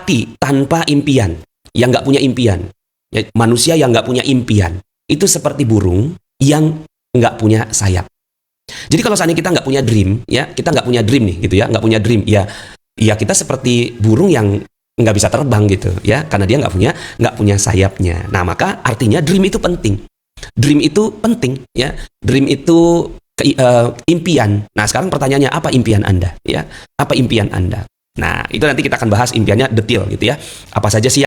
hati tanpa impian, yang nggak punya impian, ya, manusia yang nggak punya impian, itu seperti burung yang nggak punya sayap. Jadi kalau seandainya kita nggak punya dream, ya kita nggak punya dream nih, gitu ya, nggak punya dream, ya kita seperti burung yang nggak bisa terbang gitu, ya, karena dia nggak punya sayapnya. Nah, maka artinya dream itu penting. Dream itu penting, ya. Dream itu impian. Nah, sekarang pertanyaannya, apa impian Anda, ya? Apa impian Anda? Nah, itu nanti kita akan bahas impiannya detail gitu ya. Apa saja sih?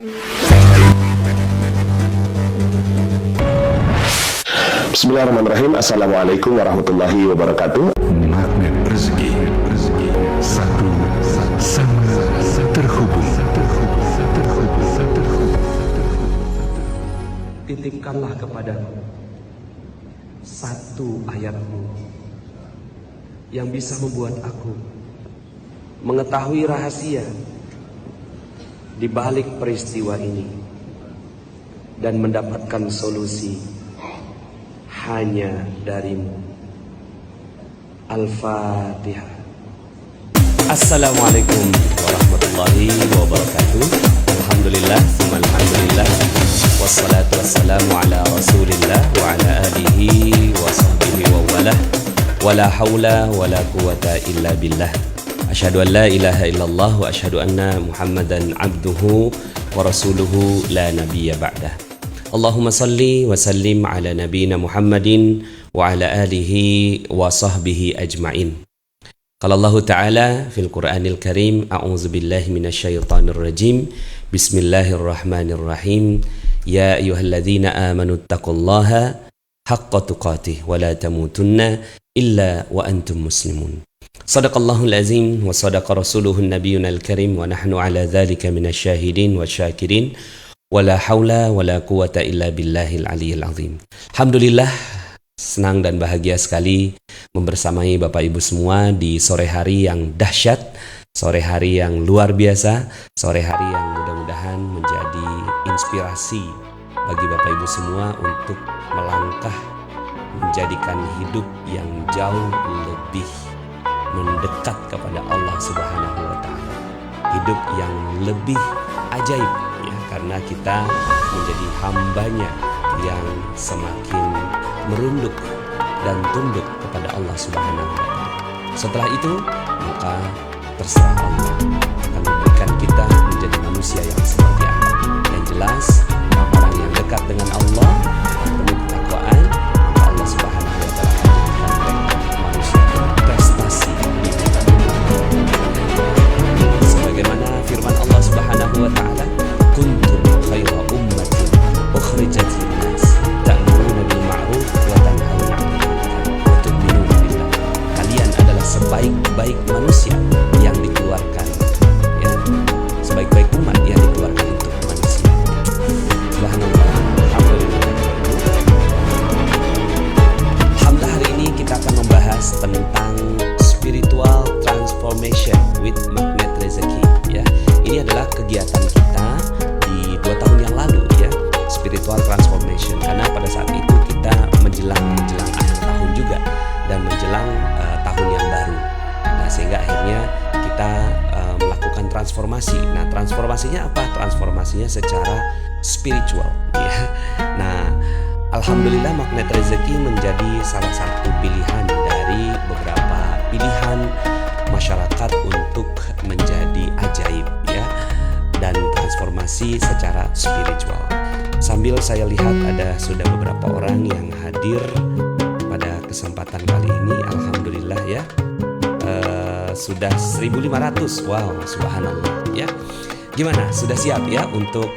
Bismillahirrahmanirrahim. Assalamualaikum warahmatullahi wabarakatuh. Magnet rezeki, satu sama terhubung. Titipkanlah kepadaku satu ayatmu yang bisa membuat aku mengetahui rahasia di balik peristiwa ini dan mendapatkan solusi hanya darimu. Al-Fatihah. Assalamualaikum warahmatullahi wabarakatuh. Alhamdulillah, alhamdulillah, wassalatu wassalamu ala rasulillah wa ala alihi wa sahbihi wa walah, wala hawla wala quwata illa billah. Asyhadu an la ilaha illallah wa asyhadu anna Muhammadan abduhu wa rasuluhu la nabiyya ba'dah. Allahumma salli wa sallim ala nabiyina Muhammadin wa ala alihi wa sahbihi ajma'in. Qala Allah Ta'ala fil Qur'anil Karim, a'udzu billahi minasyaitonir rajim. Bismillahirrahmanirrahim. Ya ayyuhalladzina amanu taqullaha haqqa tuqatih wa la tamutunna illa wa antum muslimun. Shadaqallahul azim wa sadaqa rasuluhun nabiyyunal karim wa nahnu ala dzalika minasyahidin wa syakirin. Wala haula wala quwata illa billahil aliyil azim. Alhamdulillah, senang dan bahagia sekali membersamai Bapak Ibu semua di sore hari yang dahsyat, sore hari yang luar biasa, sore hari yang mudah-mudahan menjadi inspirasi bagi Bapak Ibu semua untuk melangkah menjadikan hidup yang jauh lebih mendekat kepada Allah Subhanahu wa Ta'ala. Hidup yang lebih ajaib, ya, karena kita menjadi hambanya yang semakin merunduk dan tunduk kepada Allah Subhanahu wa Ta'ala. Setelah itu, maka terserah Allah akan memberikan kita menjadi manusia yang seperti apa. Yang jelas, orang yang dekat dengan Allah, penuh ketakwaan, maka Allah Subhanahu wa Ta'ala akan menjadikan mereka manusia berprestasi. Sebagaimana firman Allah Subhanahu wa Ta'ala, kuntum khaira ummatin ukhrijat lin-nas ta'muruna bil ma'ruf wa tanhauna 'anil munkar wa tu'minuna billah. Kalian adalah sebaik-baik manusia yang dikeluarkan, ya, sebaik-baik umat yang dikeluarkan untuk manusia. Subhanallah. Alhamdulillah. Alhamdulillah, hari ini kita akan membahas tentang spiritual transformation with Magnet Rezeki, ya. Ini adalah kegiatan kita di 2 tahun yang lalu, ya, spiritual transformation, karena pada saat itu kita menjelang akhir tahun juga dan menjelang tahun yang baru. Nah, sehingga akhirnya kita melakukan transformasi. Nah, transformasinya apa? Transformasinya secara spiritual, ya. Nah, alhamdulillah Magnet Rezeki menjadi salah satu pilihan dari beberapa pilihan masyarakat untuk menjadi ajaib, ya, dan transformasi secara spiritual. Sambil saya lihat ada sudah beberapa orang yang hadir pada kesempatan kali ini. Alhamdulillah, ya, sudah 1.500. Wow, subhanallah, ya. Gimana? Sudah siap, ya, untuk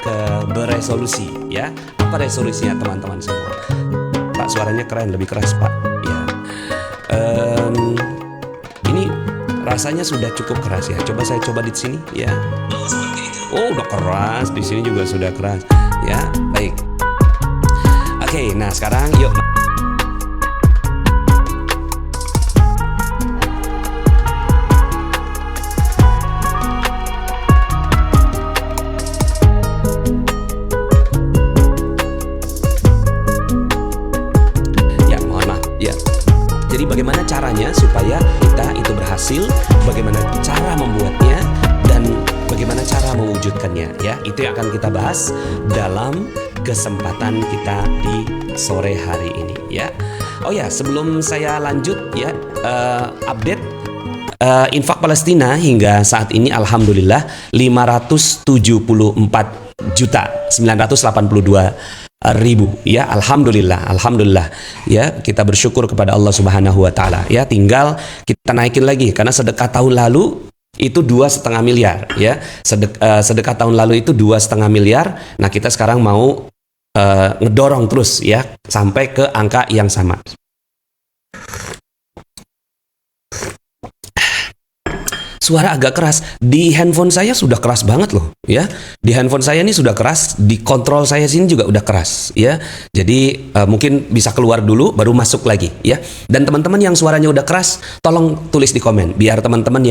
beresolusi, ya? Apa resolusinya teman-teman semua? Pak, suaranya keren, lebih keras, Pak, ya. Ini rasanya sudah cukup keras, ya. Coba saya coba di sini, ya. Oh, udah keras. Di sini juga sudah keras, ya. Baik. Oke, nah sekarang yuk. Ya, mohon maaf, ya. Jadi bagaimana caranya supaya kita itu berhasil? Bagaimana cara membuatnya? Dan bagaimana cara cara mewujudkannya ya. Itu yang akan kita bahas dalam kesempatan kita di sore hari ini ya. Oh ya, sebelum saya lanjut ya, update infak Palestina hingga saat ini alhamdulillah 574.982.000 ya, alhamdulillah ya, kita bersyukur kepada Allah Subhanahu wa taala ya. Tinggal kita naikin lagi karena sedekah tahun lalu itu 2,5 miliar ya. Sedekah tahun lalu itu 2,5 miliar. Nah, kita sekarang mau ngedorong terus ya sampai ke angka yang sama. Suara agak keras. Di handphone saya sudah keras banget loh ya. Di handphone saya ini sudah keras, di kontrol saya sini juga udah keras ya. Jadi mungkin bisa keluar dulu baru masuk lagi ya. Dan teman-teman yang suaranya udah keras, tolong tulis di komen biar teman-teman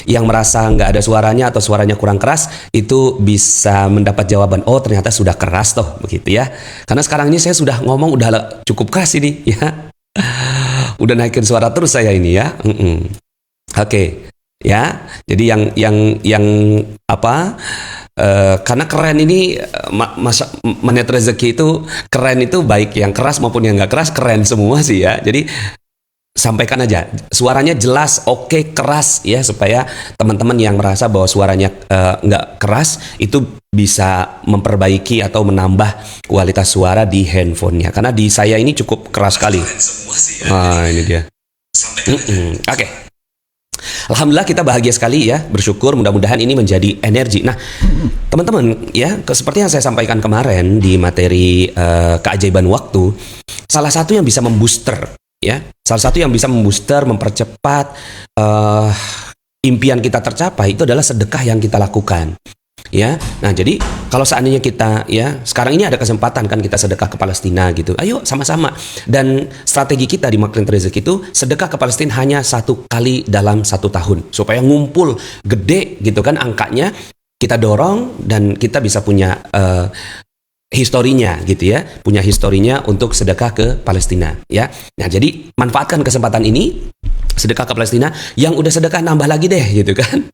yang merasa nggak ada suaranya atau suaranya kurang keras itu bisa mendapat jawaban. Oh, ternyata sudah keras toh begitu ya. Karena sekarang ini saya sudah ngomong udah cukup keras ini ya. Udah naikin suara terus saya ini ya. Oke. Ya, jadi yang apa? Karena keren ini, Magnet Rezeki itu keren itu baik yang keras maupun yang nggak keras keren semua sih ya. Jadi sampaikan aja, suaranya jelas, oke, keras ya, supaya teman-teman yang merasa bahwa suaranya nggak keras itu bisa memperbaiki atau menambah kualitas suara di handphonenya. Karena di saya ini cukup keras sekali. Nah, ini dia. Oke. Alhamdulillah kita bahagia sekali ya, bersyukur, mudah-mudahan ini menjadi energi. Nah, teman-teman ya, seperti yang saya sampaikan kemarin di materi keajaiban waktu, salah satu yang bisa membooster ya, mempercepat impian kita tercapai itu adalah sedekah yang kita lakukan. Ya, nah jadi kalau seandainya kita ya sekarang ini ada kesempatan kan kita sedekah ke Palestina gitu, ayo sama-sama. Dan strategi kita di Magnet Rezeki itu sedekah ke Palestina hanya 1 kali dalam 1 tahun supaya ngumpul gede gitu kan angkanya, kita dorong dan kita bisa punya historinya gitu ya, punya historinya untuk sedekah ke Palestina ya. Nah jadi manfaatkan kesempatan ini, sedekah ke Palestina. Yang udah sedekah nambah lagi deh gitu kan.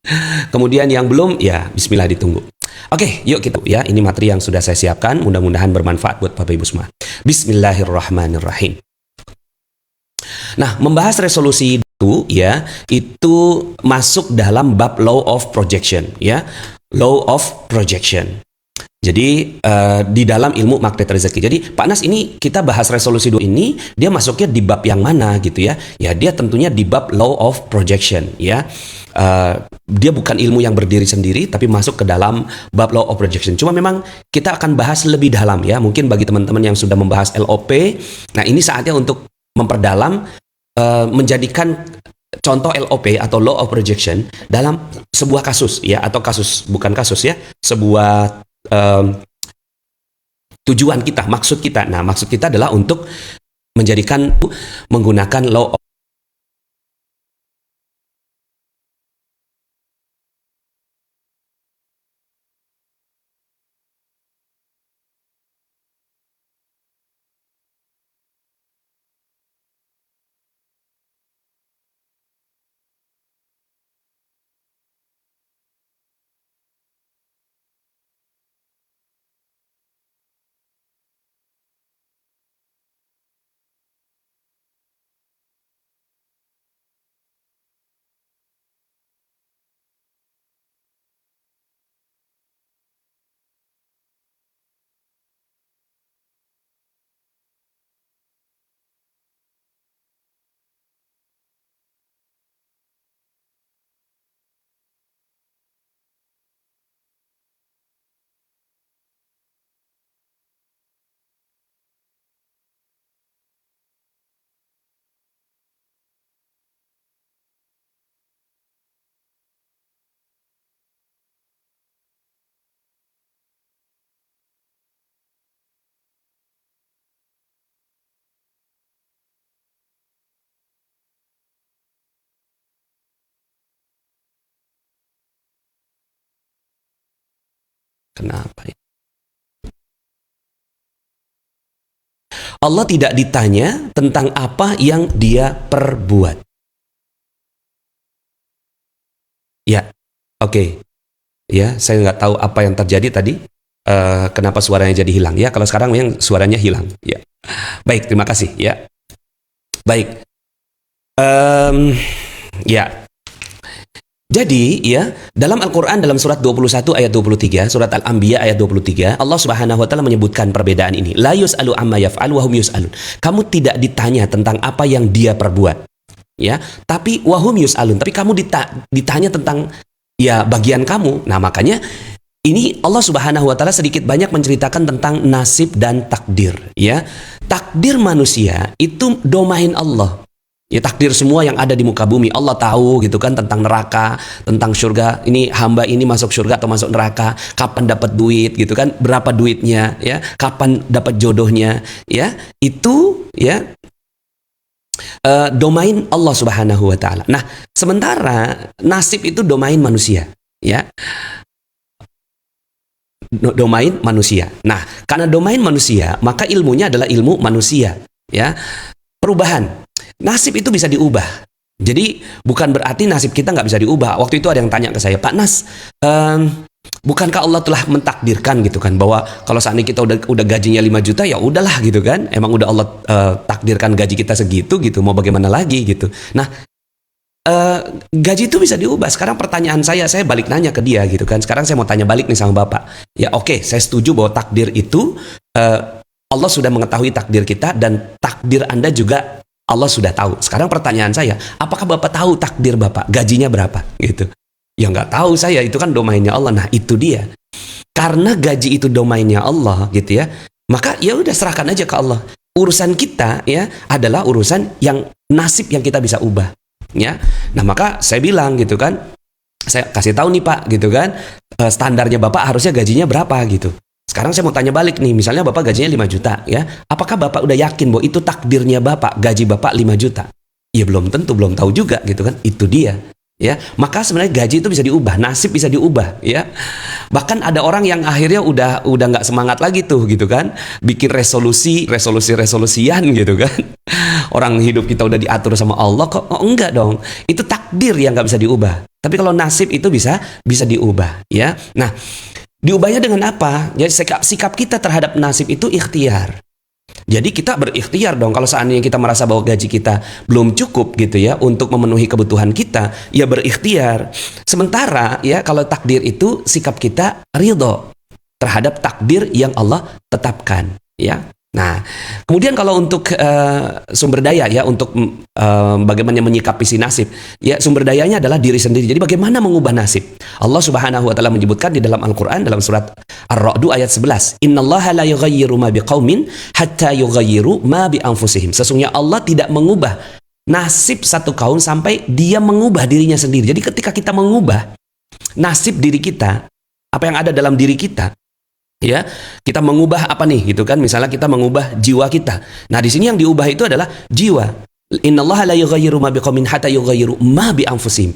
Kemudian yang belum ya bismillah ditunggu. Oke, yuk kita ya, ini materi yang sudah saya siapkan, mudah-mudahan bermanfaat buat Bapak Ibu semua. Bismillahirrahmanirrahim. Nah, membahas resolusi itu ya, itu masuk dalam bab law of projection ya. Law of projection. Jadi di dalam ilmu Magnet Rezeki. Jadi Pak Nas, ini kita bahas resolusi 2 ini, dia masuknya di bab yang mana gitu ya? Ya dia tentunya di bab law of projection ya. Dia bukan ilmu yang berdiri sendiri, tapi masuk ke dalam bab law of projection. Cuma memang kita akan bahas lebih dalam ya. Mungkin bagi teman-teman yang sudah membahas LOP, nah ini saatnya untuk memperdalam, menjadikan contoh LOP atau law of projection dalam sebuah kasus ya, atau kasus bukan kasus ya, sebuah tujuan kita, maksud kita. Nah, maksud kita adalah untuk menjadikan menggunakan law of kenapa ya? Allah tidak ditanya tentang apa yang dia perbuat. Ya, oke. Ya, saya nggak tahu apa yang terjadi tadi. Kenapa suaranya jadi hilang? Ya, kalau sekarang memang suaranya hilang. Ya, baik, terima kasih. Ya, baik. Ya. Jadi ya, dalam Al-Quran dalam surat 21 ayat 23, surat Al-Anbiya ayat 23, Allah Subhanahu wa taala menyebutkan perbedaan ini. La yus'alu amma yaf'al wa hum yus'alun. Kamu tidak ditanya tentang apa yang dia perbuat. Ya, tapi wa hum yus'alun, tapi kamu ditanya tentang ya bagian kamu. Nah, makanya ini Allah Subhanahu wa taala sedikit banyak menceritakan tentang nasib dan takdir, ya. Takdir manusia itu domain Allah. Ya, takdir semua yang ada di muka bumi Allah tahu gitu kan, tentang neraka, tentang surga. Ini hamba ini masuk surga atau masuk neraka, kapan dapat duit gitu kan, berapa duitnya, ya, kapan dapat jodohnya, ya. Itu ya domain Allah Subhanahu wa taala. Nah, sementara nasib itu domain manusia, ya. Domain manusia. Nah, karena domain manusia, maka ilmunya adalah ilmu manusia, ya. Perubahan. Nasib itu bisa diubah. Jadi bukan berarti nasib kita nggak bisa diubah. Waktu itu ada yang tanya ke saya, Pak Nas, bukankah Allah telah mentakdirkan gitu kan, bahwa kalau saat ini kita udah gajinya 5 juta, ya udahlah gitu kan. Emang udah Allah takdirkan gaji kita segitu gitu, mau bagaimana lagi gitu. Nah, gaji itu bisa diubah. Sekarang pertanyaan saya balik nanya ke dia gitu kan. Sekarang saya mau tanya balik nih sama Bapak. Ya oke, saya setuju bahwa takdir itu Allah sudah mengetahui takdir kita, dan takdir Anda juga Allah sudah tahu. Sekarang pertanyaan saya, apakah Bapak tahu takdir Bapak gajinya berapa gitu? Ya nggak tahu saya, itu kan domainnya Allah. Nah, itu dia. Karena gaji itu domainnya Allah gitu ya, maka ya udah serahkan aja ke Allah. Urusan kita ya adalah urusan yang nasib yang kita bisa ubah. Ya, nah maka saya bilang gitu kan, saya kasih tahu nih Pak gitu kan, standarnya Bapak harusnya gajinya berapa gitu. Sekarang saya mau tanya balik nih, misalnya Bapak gajinya 5 juta ya, apakah Bapak udah yakin bahwa itu takdirnya Bapak, gaji Bapak 5 juta? Ya belum tentu, belum tahu juga gitu kan, itu dia. Ya, maka sebenarnya gaji itu bisa diubah, nasib bisa diubah, ya. Bahkan ada orang yang akhirnya udah nggak semangat lagi tuh gitu kan, bikin resolusian gitu kan. Orang hidup kita udah diatur sama Allah kok, oh enggak dong. Itu takdir yang nggak bisa diubah. Tapi kalau nasib itu bisa diubah, ya. Nah, diubahnya dengan apa? Jadi sikap kita terhadap nasib itu ikhtiar. Jadi kita berikhtiar dong. Kalau seandainya kita merasa bahwa gaji kita belum cukup gitu ya untuk memenuhi kebutuhan kita, ya berikhtiar. Sementara ya kalau takdir itu sikap kita ridho terhadap takdir yang Allah tetapkan, ya. Nah, kemudian kalau untuk sumber daya ya, untuk bagaimana menyikapi si nasib, ya sumber dayanya adalah diri sendiri. Jadi bagaimana mengubah nasib? Allah Subhanahu wa taala menyebutkan di dalam Al-Qur'an dalam surat Ar-Ra'd ayat 11, "Innallaha la yughayyiru ma biqaumin hatta yughayyiru ma bi anfusihim." Sesungguhnya Allah tidak mengubah nasib satu kaum sampai dia mengubah dirinya sendiri. Jadi ketika kita mengubah nasib diri kita, apa yang ada dalam diri kita, ya, kita mengubah apa nih gitu kan, misalnya kita mengubah jiwa kita. Nah, di sini yang diubah itu adalah jiwa. Innallaha la yughayyiru ma biqaumin hatta yughayyiru ma bi anfusihim.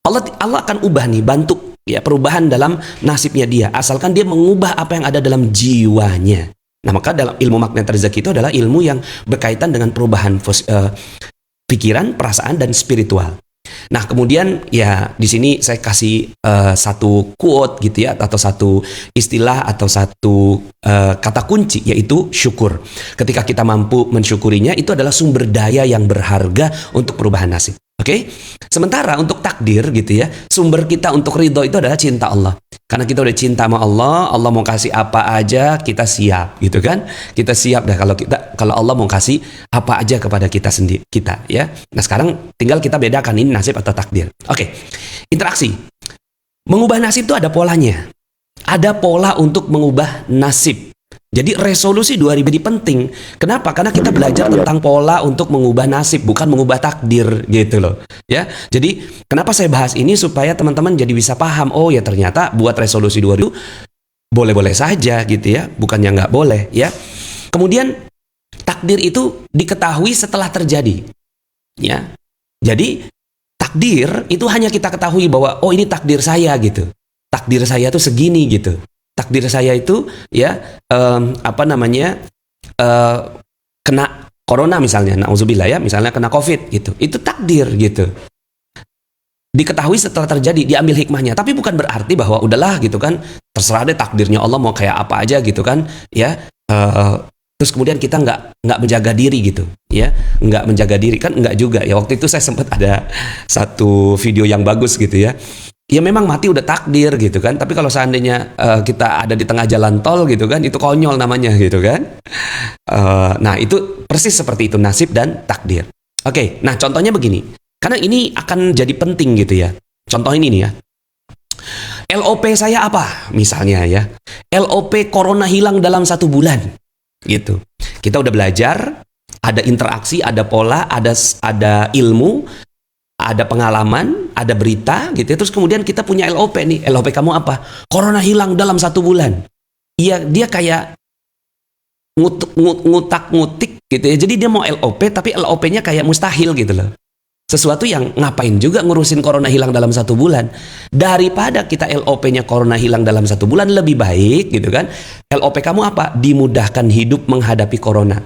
Allah akan ubah nih, bantu ya perubahan dalam nasibnya dia, asalkan dia mengubah apa yang ada dalam jiwanya. Nah, maka dalam ilmu magnet rezeki itu adalah ilmu yang berkaitan dengan perubahan pikiran, perasaan, dan spiritual. Nah, kemudian ya di sini saya kasih satu quote gitu ya, atau satu istilah atau satu kata kunci, yaitu syukur. Ketika kita mampu mensyukurinya, itu adalah sumber daya yang berharga untuk perubahan nasib. Oke? Sementara untuk takdir gitu ya, sumber kita untuk ridho itu adalah cinta Allah. Karena kita udah cinta sama Allah, Allah mau kasih apa aja kita siap gitu kan? Kita siap dah kalau Allah mau kasih apa aja kepada kita sendiri, kita ya. Nah, sekarang tinggal kita bedakan ini nasib atau takdir. Oke. Interaksi. Mengubah nasib itu ada polanya. Ada pola untuk mengubah nasib. Jadi resolusi 2000 ini penting. Kenapa? Karena kita belajar tentang pola untuk mengubah nasib, bukan mengubah takdir gitu loh. Ya. Jadi kenapa saya bahas ini supaya teman-teman jadi bisa paham, oh ya ternyata buat resolusi 2000 boleh-boleh saja gitu ya, bukannya nggak boleh ya. Kemudian takdir itu diketahui setelah terjadi. Ya. Jadi takdir itu hanya kita ketahui bahwa oh ini takdir saya gitu. Takdir saya tuh segini gitu. Takdir saya itu ya kena corona misalnya, nauzubillah ya, misalnya kena COVID gitu. Itu takdir gitu. diketahui setelah terjadi, diambil hikmahnya. Tapi bukan berarti bahwa udahlah gitu kan, terserah deh takdirnya Allah mau kayak apa aja gitu kan, ya. Terus kemudian kita nggak menjaga diri gitu, ya, nggak menjaga diri kan, nggak juga ya. Waktu itu saya sempat ada satu video yang bagus gitu ya. Ya memang mati udah takdir gitu kan, tapi kalau seandainya kita ada di tengah jalan tol gitu kan, itu konyol namanya gitu kan. Nah itu persis seperti itu, nasib dan takdir. Oke, nah contohnya begini. Karena ini akan jadi penting gitu ya. Contoh ini nih ya. LOP saya apa? Misalnya ya. LOP corona hilang dalam 1 bulan. Gitu. Kita udah belajar, ada interaksi, ada pola, ada ilmu, ada pengalaman, ada berita gitu. Terus kemudian kita punya LOP nih. LOP kamu apa? Corona hilang dalam 1 bulan. Iya, dia kayak ngutak-ngutik gitu ya. Jadi dia mau LOP tapi LOP-nya kayak mustahil gitu loh. Sesuatu yang ngapain juga ngurusin corona hilang dalam 1 bulan. Daripada kita LOP-nya corona hilang dalam 1 bulan, lebih baik gitu kan. LOP kamu apa? Dimudahkan hidup menghadapi corona.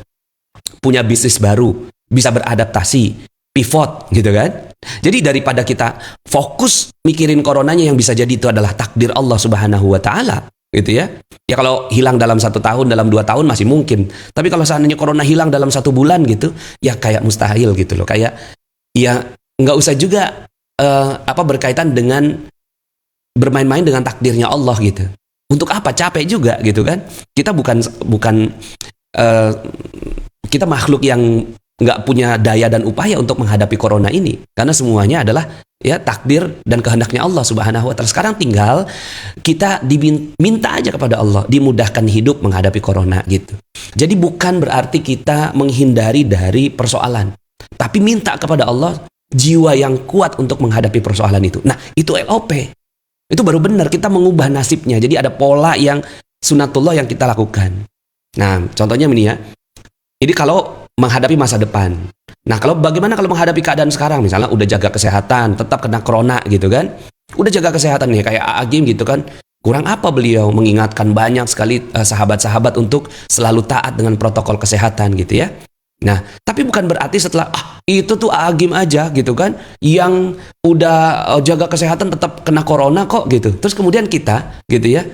Punya bisnis baru, bisa beradaptasi, pivot gitu kan. Jadi daripada kita fokus mikirin coronanya yang bisa jadi itu adalah takdir Allah Subhanahu wa taala gitu ya. Ya kalau hilang dalam 1 tahun, dalam 2 tahun masih mungkin. Tapi kalau seandainya corona hilang dalam 1 bulan gitu, ya kayak mustahil gitu loh. Kayak ya nggak usah juga berkaitan dengan bermain-main dengan takdirnya Allah gitu. Untuk apa? Capek juga gitu kan. Kita bukan kita makhluk yang nggak punya daya dan upaya untuk menghadapi corona ini. Karena semuanya adalah ya takdir dan kehendaknya Allah Subhanahu wa taala. Sekarang tinggal kita diminta aja kepada Allah dimudahkan hidup menghadapi corona gitu. Jadi bukan berarti kita menghindari dari persoalan, tapi minta kepada Allah jiwa yang kuat untuk menghadapi persoalan itu. Nah, itu LOP. Itu baru benar kita mengubah nasibnya. Jadi ada pola yang sunatullah yang kita lakukan. Nah, contohnya ini ya. Ini kalau menghadapi masa depan. Nah, bagaimana kalau menghadapi keadaan sekarang? Misalnya udah jaga kesehatan, tetap kena corona gitu kan. Udah jaga kesehatan nih kayak Agim gitu kan. Kurang apa beliau mengingatkan banyak sekali sahabat-sahabat untuk selalu taat dengan protokol kesehatan gitu ya. Nah, tapi bukan berarti setelah itu tuh Agim aja gitu kan yang udah jaga kesehatan tetap kena corona kok gitu. Terus kemudian kita gitu ya.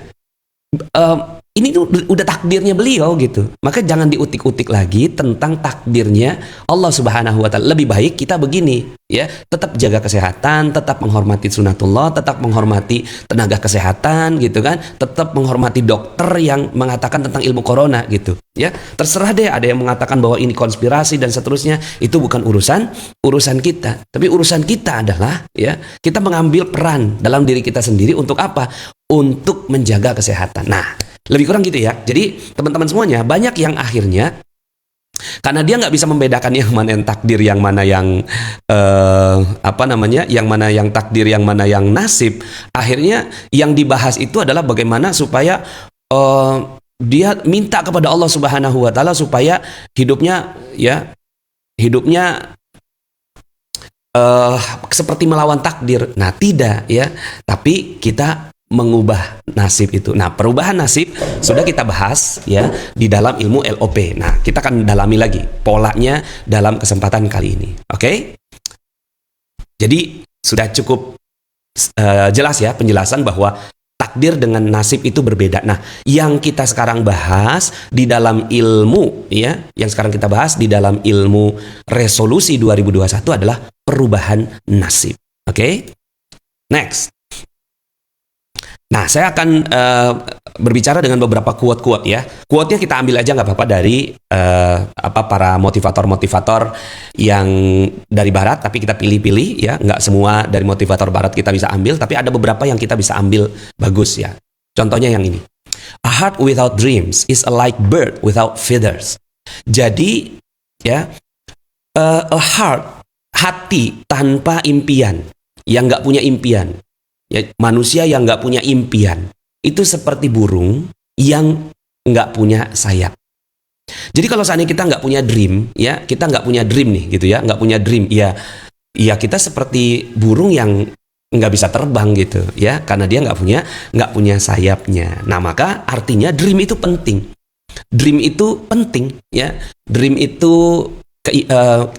Ini tuh udah takdirnya beliau gitu. Maka jangan diutik-utik lagi tentang takdirnya Allah Subhanahu wa taala. Lebih baik kita begini, ya, tetap jaga kesehatan, tetap menghormati sunatullah, tetap menghormati tenaga kesehatan gitu kan, tetap menghormati dokter yang mengatakan tentang ilmu corona gitu, ya. Terserah deh ada yang mengatakan bahwa ini konspirasi dan seterusnya, itu bukan urusan kita. Tapi urusan kita adalah ya, kita mengambil peran dalam diri kita sendiri untuk apa? Untuk menjaga kesehatan. Nah, lebih kurang gitu ya. Jadi teman-teman semuanya banyak yang akhirnya karena dia nggak bisa membedakan yang mana yang takdir, yang mana yang yang mana yang takdir, yang mana yang nasib. Akhirnya yang dibahas itu adalah bagaimana supaya dia minta kepada Allah Subhanahu wa taala supaya hidupnya seperti melawan takdir. Nah, tidak ya. Tapi kita mengubah nasib itu. Nah, perubahan nasib sudah kita bahas ya di dalam ilmu LOP. Nah, kita akan dalami lagi polanya dalam kesempatan kali ini. Oke? Jadi sudah cukup jelas ya penjelasan bahwa takdir dengan nasib itu berbeda. Nah, yang kita sekarang bahas di dalam ilmu ya, yang sekarang kita bahas di dalam ilmu resolusi 2021 adalah perubahan nasib. Oke? Next. Nah, saya akan berbicara dengan beberapa quote-quote ya. Quote-nya kita ambil aja nggak apa-apa dari para motivator-motivator yang dari barat, tapi kita pilih-pilih ya. Nggak semua dari motivator barat kita bisa ambil, tapi ada beberapa yang kita bisa ambil bagus ya. Contohnya yang ini. A heart without dreams is like bird without feathers. Jadi ya, a heart, hati tanpa impian, yang nggak punya impian. Ya, manusia yang nggak punya impian itu seperti burung yang nggak punya sayap. Jadi kalau seandainya kita nggak punya dream, ya kita nggak punya dream nih gitu ya, nggak punya dream, ya kita seperti burung yang nggak bisa terbang gitu ya, karena dia nggak punya sayapnya. Nah, maka artinya dream itu penting. Dream itu penting ya. Dream itu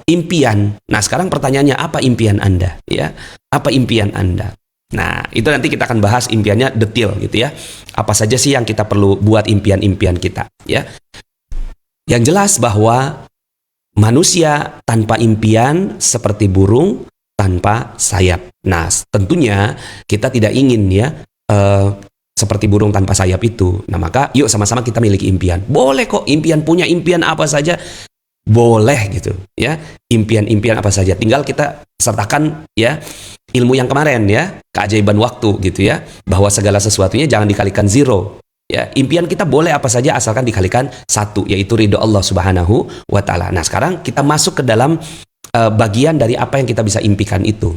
impian. Nah, sekarang pertanyaannya apa impian Anda ya? Apa impian Anda? Nah, itu nanti kita akan bahas impiannya detail gitu ya. Apa saja sih yang kita perlu buat impian-impian kita, ya. Yang jelas bahwa manusia tanpa impian seperti burung tanpa sayap. Nah, tentunya kita tidak ingin ya seperti burung tanpa sayap itu. Nah, maka yuk sama-sama kita miliki impian. Boleh kok punya impian apa saja. Boleh gitu ya, impian-impian apa saja, tinggal kita sertakan ya ilmu yang kemarin ya, keajaiban waktu gitu ya, bahwa segala sesuatunya jangan dikalikan zero ya. Impian kita boleh apa saja asalkan dikalikan satu, yaitu ridho Allah Subhanahu wa Ta'ala. Nah, sekarang kita masuk ke dalam bagian dari apa yang kita bisa impikan itu.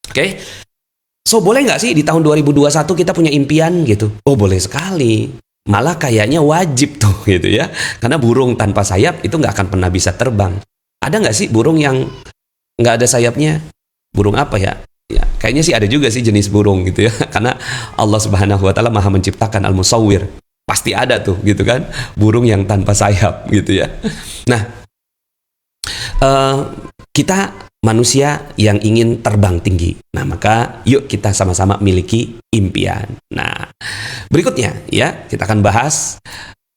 Oke? So, boleh nggak sih di tahun 2021 kita punya impian gitu? Oh, boleh sekali. Malah kayaknya wajib tuh gitu ya. Karena burung tanpa sayap itu nggak akan pernah bisa terbang. Ada nggak sih burung yang nggak ada sayapnya? Burung apa ya? Ya, kayaknya sih ada juga sih jenis burung gitu ya. Karena Allah Subhanahu wa Ta'ala Maha menciptakan Al-Musawwir. Pasti ada tuh gitu kan, burung yang tanpa sayap gitu ya. Nah, kita manusia yang ingin terbang tinggi. Nah, maka yuk kita sama-sama miliki impian. Nah, berikutnya ya, kita akan bahas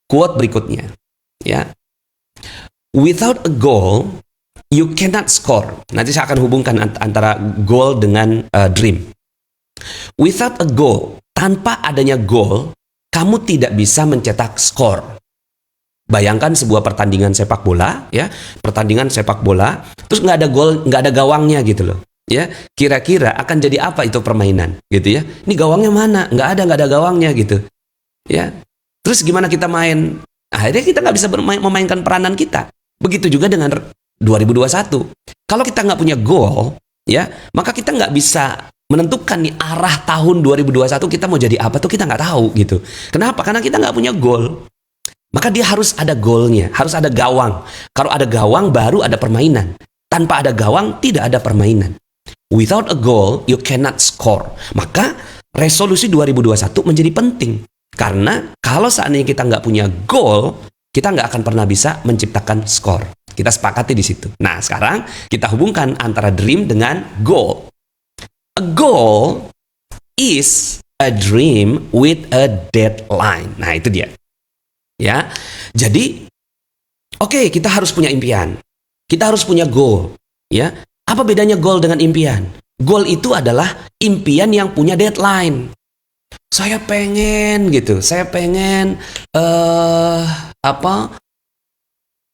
quote berikutnya. Ya. Without a goal, you cannot score. Nanti saya akan hubungkan antara goal dengan dream. Without a goal, tanpa adanya goal, kamu tidak bisa mencetak skor. Bayangkan sebuah pertandingan sepak bola, ya, pertandingan sepak bola, terus nggak ada gol, nggak ada gawangnya gitu loh, ya. Kira-kira akan jadi apa itu permainan, gitu ya? Ini gawangnya mana? Nggak ada gawangnya gitu, ya. Terus gimana kita main? Akhirnya kita nggak bisa memainkan peranan kita. Begitu juga dengan 2021. Kalau kita nggak punya goal, ya, maka kita nggak bisa menentukan nih arah tahun 2021 kita mau jadi apa tuh kita nggak tahu gitu. Kenapa? Karena kita nggak punya goal. Maka dia harus ada goalnya, harus ada gawang. Kalau ada gawang, baru ada permainan. Tanpa ada gawang, tidak ada permainan. Without a goal, you cannot score. Maka resolusi 2021 menjadi penting. Karena kalau seandainya kita nggak punya goal, kita nggak akan pernah bisa menciptakan skor. Kita sepakati di situ. Nah, sekarang kita hubungkan antara dream dengan goal. A goal is a dream with a deadline. Nah, itu dia. Ya, jadi oke, kita harus punya impian. Kita harus punya goal. Ya, apa bedanya goal dengan impian? Goal itu adalah impian yang punya deadline. Saya pengen gitu. Saya pengen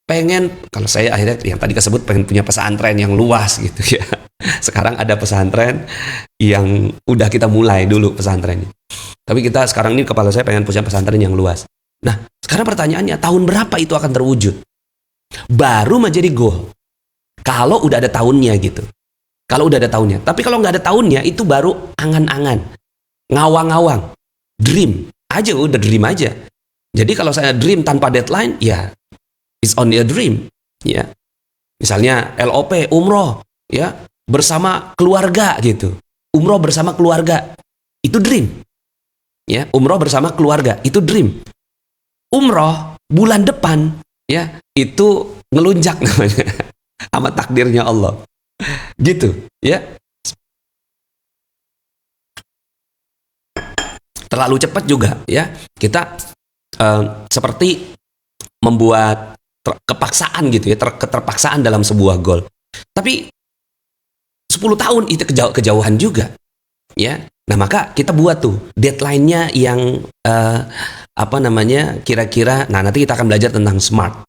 pengen, kalau saya akhirnya yang tadi kesebut pengen punya pesantren yang luas gitu ya. Sekarang ada pesantren yang udah kita mulai dulu pesantrennya. Tapi kita sekarang ini kepala saya pengen punya pesantren yang luas. Nah, sekarang pertanyaannya, tahun berapa itu akan terwujud? Baru menjadi goal. Kalau udah ada tahunnya gitu. Kalau udah ada tahunnya. Tapi kalau nggak ada tahunnya, itu baru angan-angan. Ngawang-ngawang. Dream. Aja, udah dream aja. Jadi kalau saya dream tanpa deadline, ya it's only a dream. Ya. Misalnya LOP, umroh. Ya, bersama keluarga gitu. Umroh bersama keluarga. Itu dream. Ya, umroh bersama keluarga. Itu dream. Umroh bulan depan, ya, itu ngelunjak namanya sama takdirnya Allah. Gitu, ya. Terlalu cepat juga, ya. Kita seperti membuat kepaksaan gitu ya, keterpaksaan dalam sebuah goal. Tapi 10 tahun itu kejauhan juga, ya. Nah, maka kita buat tuh deadline-nya yang kira-kira, nah nanti kita akan belajar tentang smart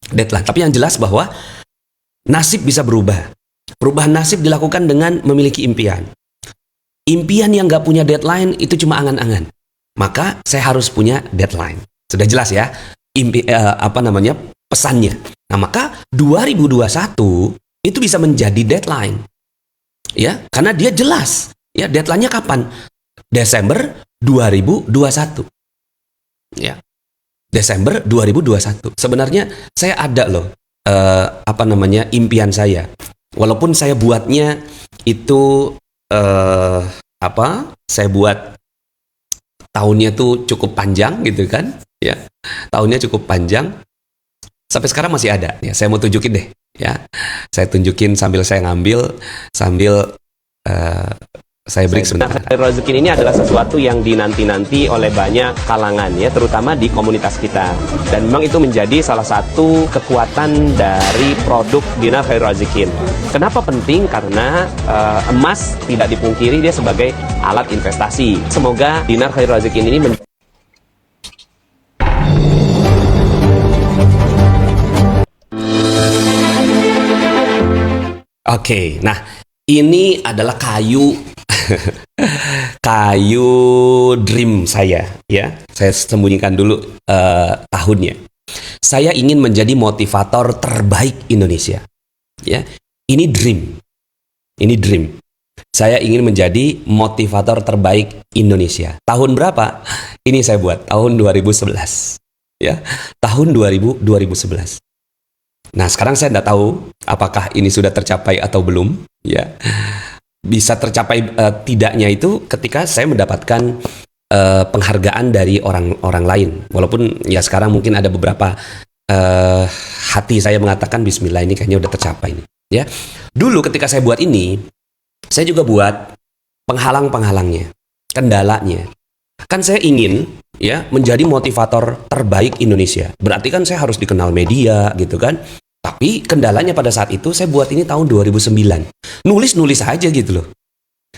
deadline. Tapi yang jelas bahwa nasib bisa berubah. Perubahan nasib dilakukan dengan memiliki impian. Impian yang gak punya deadline itu cuma angan-angan. Maka saya harus punya deadline. Sudah jelas ya pesannya. Nah, maka 2021 itu bisa menjadi deadline. Ya, karena dia jelas. Ya, deadline-nya kapan? Desember 2021. Ya. Desember 2021. Sebenarnya saya ada loh impian saya. Walaupun saya buatnya itu saya buat tahunnya tuh cukup panjang gitu kan? Ya. Tahunnya cukup panjang. Sampai sekarang masih ada. Ya, saya mau tunjukin deh, ya. Saya tunjukin sambil saya ngambil sambil Saya break sebentar. Khairul Razikin ini adalah sesuatu yang dinanti-nanti oleh banyak kalangan ya, terutama di komunitas kita. Dan memang itu menjadi salah satu kekuatan dari produk Dinar Khairul Razikin. Kenapa penting? Karena emas tidak dipungkiri dia sebagai alat investasi. Semoga Dinar Khairul Razikin ini Oke, nah ini adalah kayu kayu dream saya ya. Saya sembunyikan dulu tahunnya. Saya ingin menjadi motivator terbaik Indonesia. Ya, ini dream. Ini dream. Saya ingin menjadi motivator terbaik Indonesia. Tahun berapa? Ini saya buat tahun 2011. Ya, tahun 2011. Nah, sekarang saya tidak tahu apakah ini sudah tercapai atau belum. Ya, bisa tercapai tidaknya itu ketika saya mendapatkan penghargaan dari orang lain. Walaupun ya sekarang mungkin ada beberapa hati saya mengatakan Bismillah ini kayaknya udah tercapai nih. Ya, dulu ketika saya buat ini, saya juga buat penghalang-penghalangnya, kendalanya. Kan saya ingin ya menjadi motivator terbaik Indonesia. Berarti kan saya harus dikenal media gitu kan. Tapi kendalanya pada saat itu saya buat ini tahun 2009. Nulis-nulis aja gitu loh.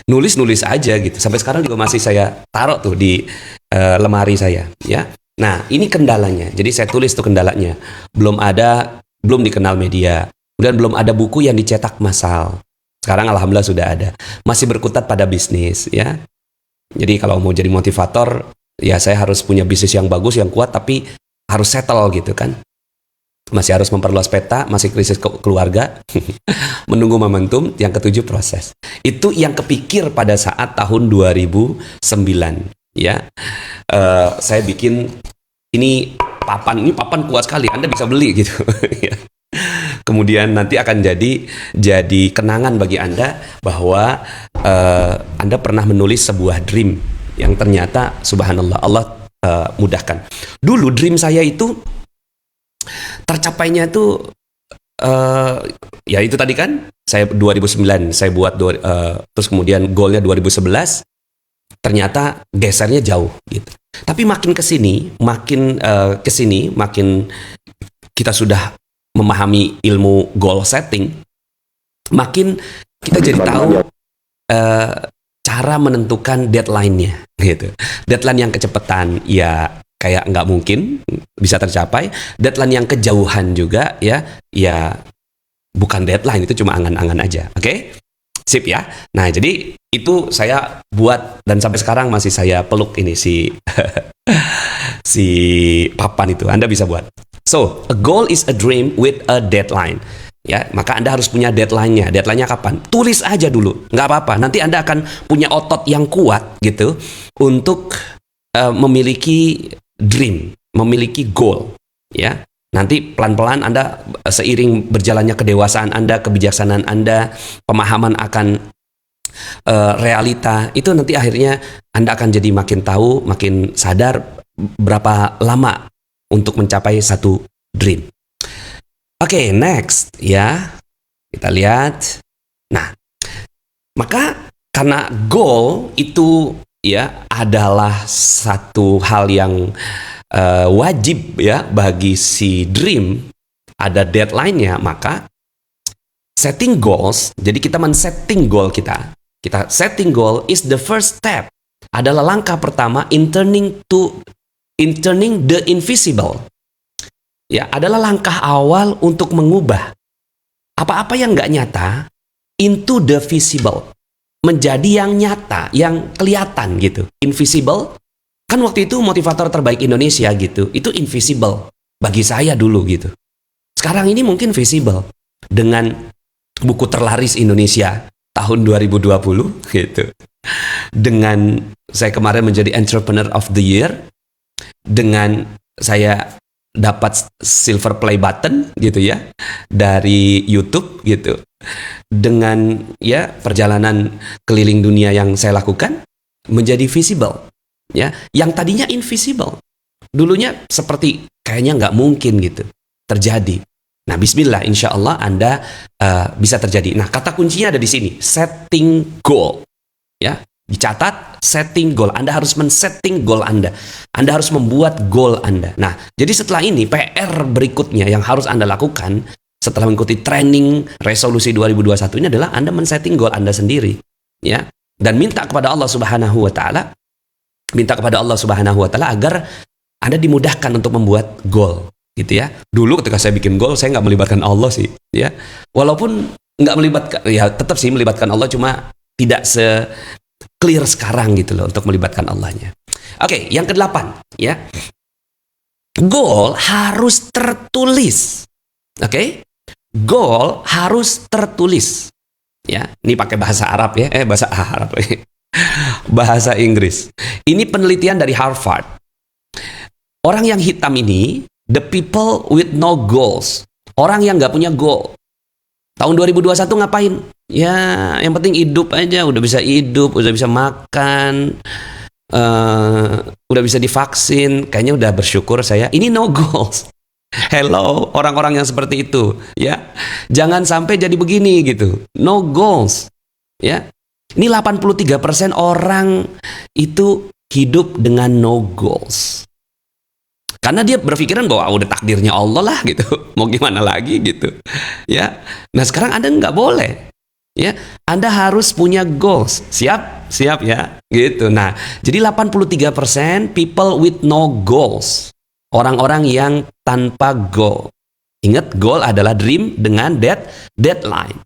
Nulis-nulis aja gitu. Sampai sekarang juga masih saya taruh tuh di lemari saya ya. Nah, ini kendalanya. Jadi saya tulis tuh kendalanya. Belum dikenal media. Kemudian belum ada buku yang dicetak massal. Sekarang alhamdulillah sudah ada. Masih berkutat pada bisnis ya. Jadi kalau mau jadi motivator, ya saya harus punya bisnis yang bagus, yang kuat, tapi harus settle gitu kan. Masih harus memperluas peta, masih krisis keluarga, menunggu momentum, yang ketujuh proses. Itu yang kepikir pada saat tahun 2009. Ya, saya bikin ini papan kuat sekali, Anda bisa beli gitu. Kemudian nanti akan jadi kenangan bagi Anda bahwa Anda pernah menulis sebuah dream yang ternyata subhanallah Allah mudahkan. Dulu dream saya itu tercapainya itu ya itu tadi kan saya 2009 saya buat terus kemudian goalnya 2011 ternyata gesernya jauh gitu. Tapi makin kesini makin kita sudah memahami ilmu goal setting, makin kita jadi tahu cara menentukan deadline-nya gitu. Deadline yang kecepatan ya kayak nggak mungkin bisa tercapai. Deadline yang kejauhan juga ya bukan deadline, itu cuma angan-angan aja. Oke? Sip ya. Nah, jadi itu saya buat dan sampai sekarang masih saya peluk ini si papan itu. Anda bisa buat. So, a goal is a dream with a deadline. Ya, maka Anda harus punya deadline-nya. Deadline-nya kapan? Tulis aja dulu. Nggak apa-apa. Nanti Anda akan punya otot yang kuat gitu untuk memiliki dream, memiliki goal. Ya, nanti pelan-pelan Anda seiring berjalannya kedewasaan Anda, kebijaksanaan Anda, pemahaman akan realita, itu nanti akhirnya Anda akan jadi makin tahu, makin sadar berapa lama untuk mencapai satu dream. Oke, next ya. Kita lihat. Nah, maka karena goal itu ya adalah satu hal yang wajib ya bagi si dream, ada deadline-nya, maka setting goals, jadi kita men-setting goal kita setting goal is the first step, adalah langkah pertama in turning the invisible. Ya, adalah langkah awal untuk mengubah apa-apa yang nggak nyata into the visible, menjadi yang nyata, yang kelihatan gitu. Invisible, kan waktu itu motivator terbaik Indonesia gitu, itu invisible bagi saya dulu gitu. Sekarang ini mungkin visible dengan buku terlaris Indonesia tahun 2020 gitu. Dengan saya kemarin menjadi Entrepreneur of the Year, dengan saya dapat silver play button gitu ya dari YouTube gitu, dengan ya perjalanan keliling dunia yang saya lakukan menjadi visible ya, yang tadinya invisible dulunya seperti kayaknya nggak mungkin gitu terjadi, Nah, bismillah, insya Allah Anda bisa terjadi. Nah, kata kuncinya ada di sini, setting goal. Ya, dicatat, setting goal. Anda harus men-setting goal Anda. Anda harus membuat goal Anda. Nah, jadi setelah ini, PR berikutnya yang harus Anda lakukan setelah mengikuti training resolusi 2021 ini adalah Anda men-setting goal Anda sendiri. Ya, dan minta kepada Allah Subhanahu wa Ta'ala, agar Anda dimudahkan untuk membuat goal. Gitu ya. Dulu ketika saya bikin goal, saya nggak melibatkan Allah sih, ya. Walaupun nggak melibatkan, ya tetap sih melibatkan Allah, cuma tidak se-clear sekarang gitu loh untuk melibatkan Allahnya. Oke, yang ke-8, ya. Goal harus tertulis. Oke? Goal harus tertulis. Ya, ini pakai bahasa Arab ya, bahasa Inggris. Ini penelitian dari Harvard. Orang yang hitam ini, the people with no goals. Orang yang nggak punya goal. Tahun 2021 ngapain? Ya, yang penting hidup aja. Udah bisa hidup, udah bisa makan, udah bisa divaksin. Kayaknya udah bersyukur saya. Ini no goals. Hello, orang-orang yang seperti itu. Ya, jangan sampai jadi begini gitu. No goals. Ya, ini 83% orang itu hidup dengan no goals. Karena dia berpikiran bahwa udah takdirnya Allah lah gitu. Mau gimana lagi gitu. Ya. Nah, sekarang Anda nggak boleh. Ya. Anda harus punya goals. Siap? Siap ya. Gitu. Nah, jadi 83% people with no goals. Orang-orang yang tanpa goal. Ingat, goal adalah dream dengan deadline.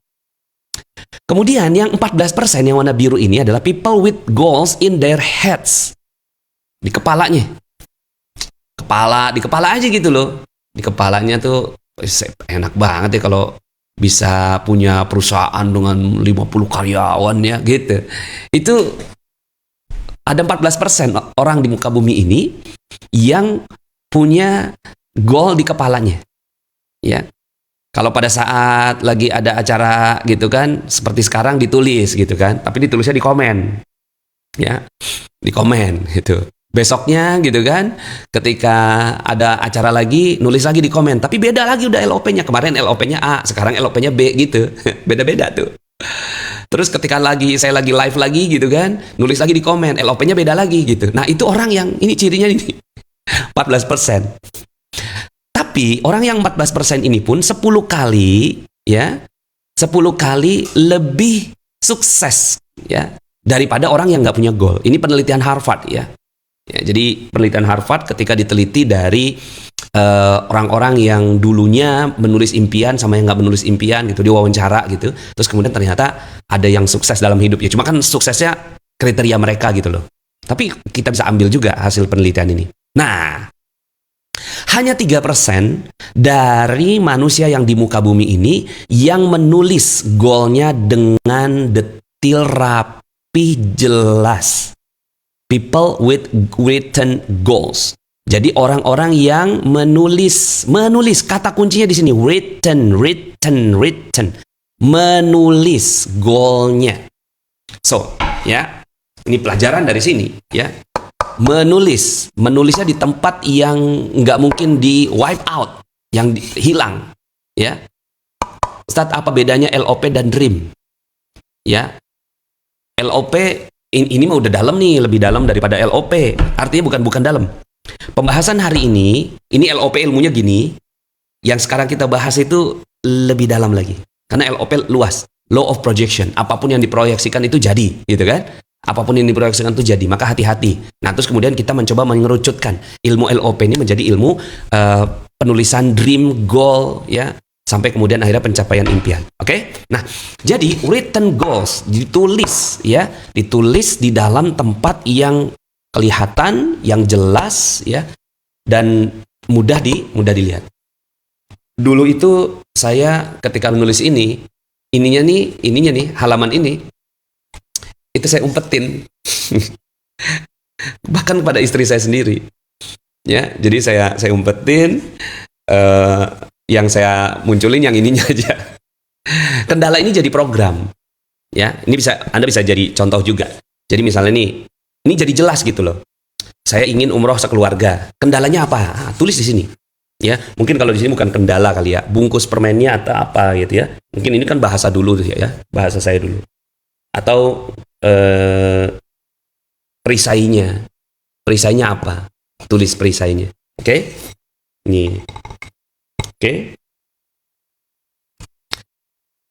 Kemudian yang 14% yang warna biru ini adalah people with goals in their heads. Di kepalanya. Di kepala aja gitu loh. Di kepalanya tuh enak banget ya kalau bisa punya perusahaan dengan 50 karyawan ya gitu. Itu ada 14% orang di muka bumi ini yang punya goal di kepalanya. Ya. Kalau pada saat lagi ada acara gitu kan, seperti sekarang ditulis gitu kan, tapi ditulisnya di komen. Ya. Di komen gitu. Besoknya gitu kan, ketika ada acara lagi, nulis lagi di komen. Tapi beda lagi udah LOP-nya. Kemarin LOP-nya A, sekarang LOP-nya B gitu. Beda-beda tuh. Terus ketika saya lagi live lagi gitu kan, nulis lagi di komen, LOP-nya beda lagi gitu. Nah, itu orang yang, ini cirinya ini, 14%. Tapi orang yang 14% ini pun 10 kali, ya, 10 kali lebih sukses, ya, daripada orang yang nggak punya goal. Ini penelitian Harvard, ya. Ya, jadi penelitian Harvard ketika diteliti dari orang-orang yang dulunya menulis impian sama yang nggak menulis impian gitu, diwawancara gitu, terus kemudian ternyata ada yang sukses dalam hidup ya, cuma kan suksesnya kriteria mereka gitu loh. Tapi kita bisa ambil juga hasil penelitian ini. Nah, hanya 3% dari manusia yang di muka bumi ini yang menulis goalnya dengan detail, rapi, jelas. People with written goals. Jadi orang-orang yang menulis kata kuncinya di sini written. Menulis goalnya. So, ya, ini pelajaran dari sini, ya. Menulisnya di tempat yang nggak mungkin di wipe out, yang hilang, ya. Ustadz, apa bedanya LOP dan dream? Ya, LOP ini mah udah dalam nih, lebih dalam daripada LOP. Artinya bukan dalam. Pembahasan hari ini LOP ilmunya gini. Yang sekarang kita bahas itu lebih dalam lagi. Karena LOP luas, law of projection. Apapun yang diproyeksikan itu jadi, gitu kan? Apapun yang diproyeksikan itu jadi, maka hati-hati. Nah, terus kemudian kita mencoba mengerucutkan ilmu LOP ini menjadi ilmu penulisan dream, goal, ya, sampai kemudian akhirnya pencapaian impian. Oke? Nah, jadi written goals ditulis, ya, ditulis di dalam tempat yang kelihatan, yang jelas, ya, dan mudah dilihat. Dulu itu saya ketika menulis ininya nih, halaman ini, itu saya umpetin. Bahkan pada istri saya sendiri. Ya, jadi saya umpetin, yang saya munculin yang ininya aja. Kendala ini jadi program. Ya, ini Anda bisa jadi contoh juga. Jadi misalnya ini jadi jelas gitu loh. Saya ingin umroh sekeluarga. Kendalanya apa? Tulis di sini. Ya, mungkin kalau di sini bukan kendala kali ya, bungkus permennya atau apa gitu ya. Mungkin ini kan bahasa dulu ya, bahasa saya dulu. Atau perisainya. Perisainya apa? Tulis perisainya. Oke? Ini. Oke?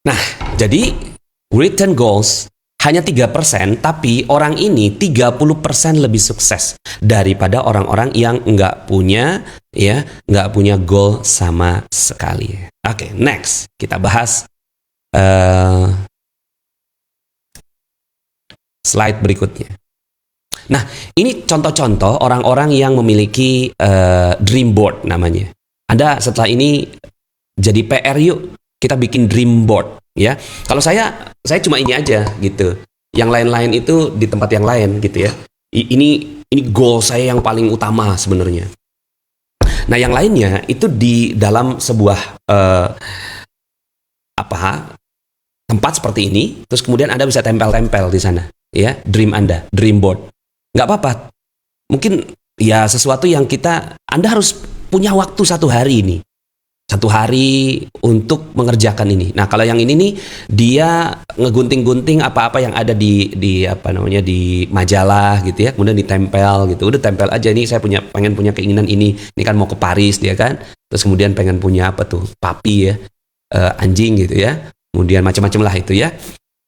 Nah, jadi written goals hanya 3%, tapi orang ini 30% lebih sukses daripada orang-orang yang nggak punya goal sama sekali. Oke, next kita bahas slide berikutnya. Nah, ini contoh-contoh orang-orang yang memiliki dream board namanya. Anda setelah ini jadi PR yuk, kita bikin dream board ya. Kalau saya cuma ini aja gitu. Yang lain-lain itu di tempat yang lain gitu ya. Ini goal saya yang paling utama sebenarnya. Nah, yang lainnya itu di dalam sebuah tempat seperti ini, terus kemudian Anda bisa tempel-tempel di sana ya, dream Anda, dream board. Nggak apa-apa. Mungkin ya sesuatu yang Anda harus punya waktu 1 hari ini. 1 hari untuk mengerjakan ini. Nah, kalau yang ini nih, dia ngegunting-gunting apa-apa yang ada di majalah gitu ya, kemudian ditempel gitu. Udah tempel aja nih, saya pengen punya keinginan ini. Ini kan mau ke Paris dia kan. Terus kemudian pengen punya papi ya, anjing gitu ya. Kemudian macam-macam lah itu ya.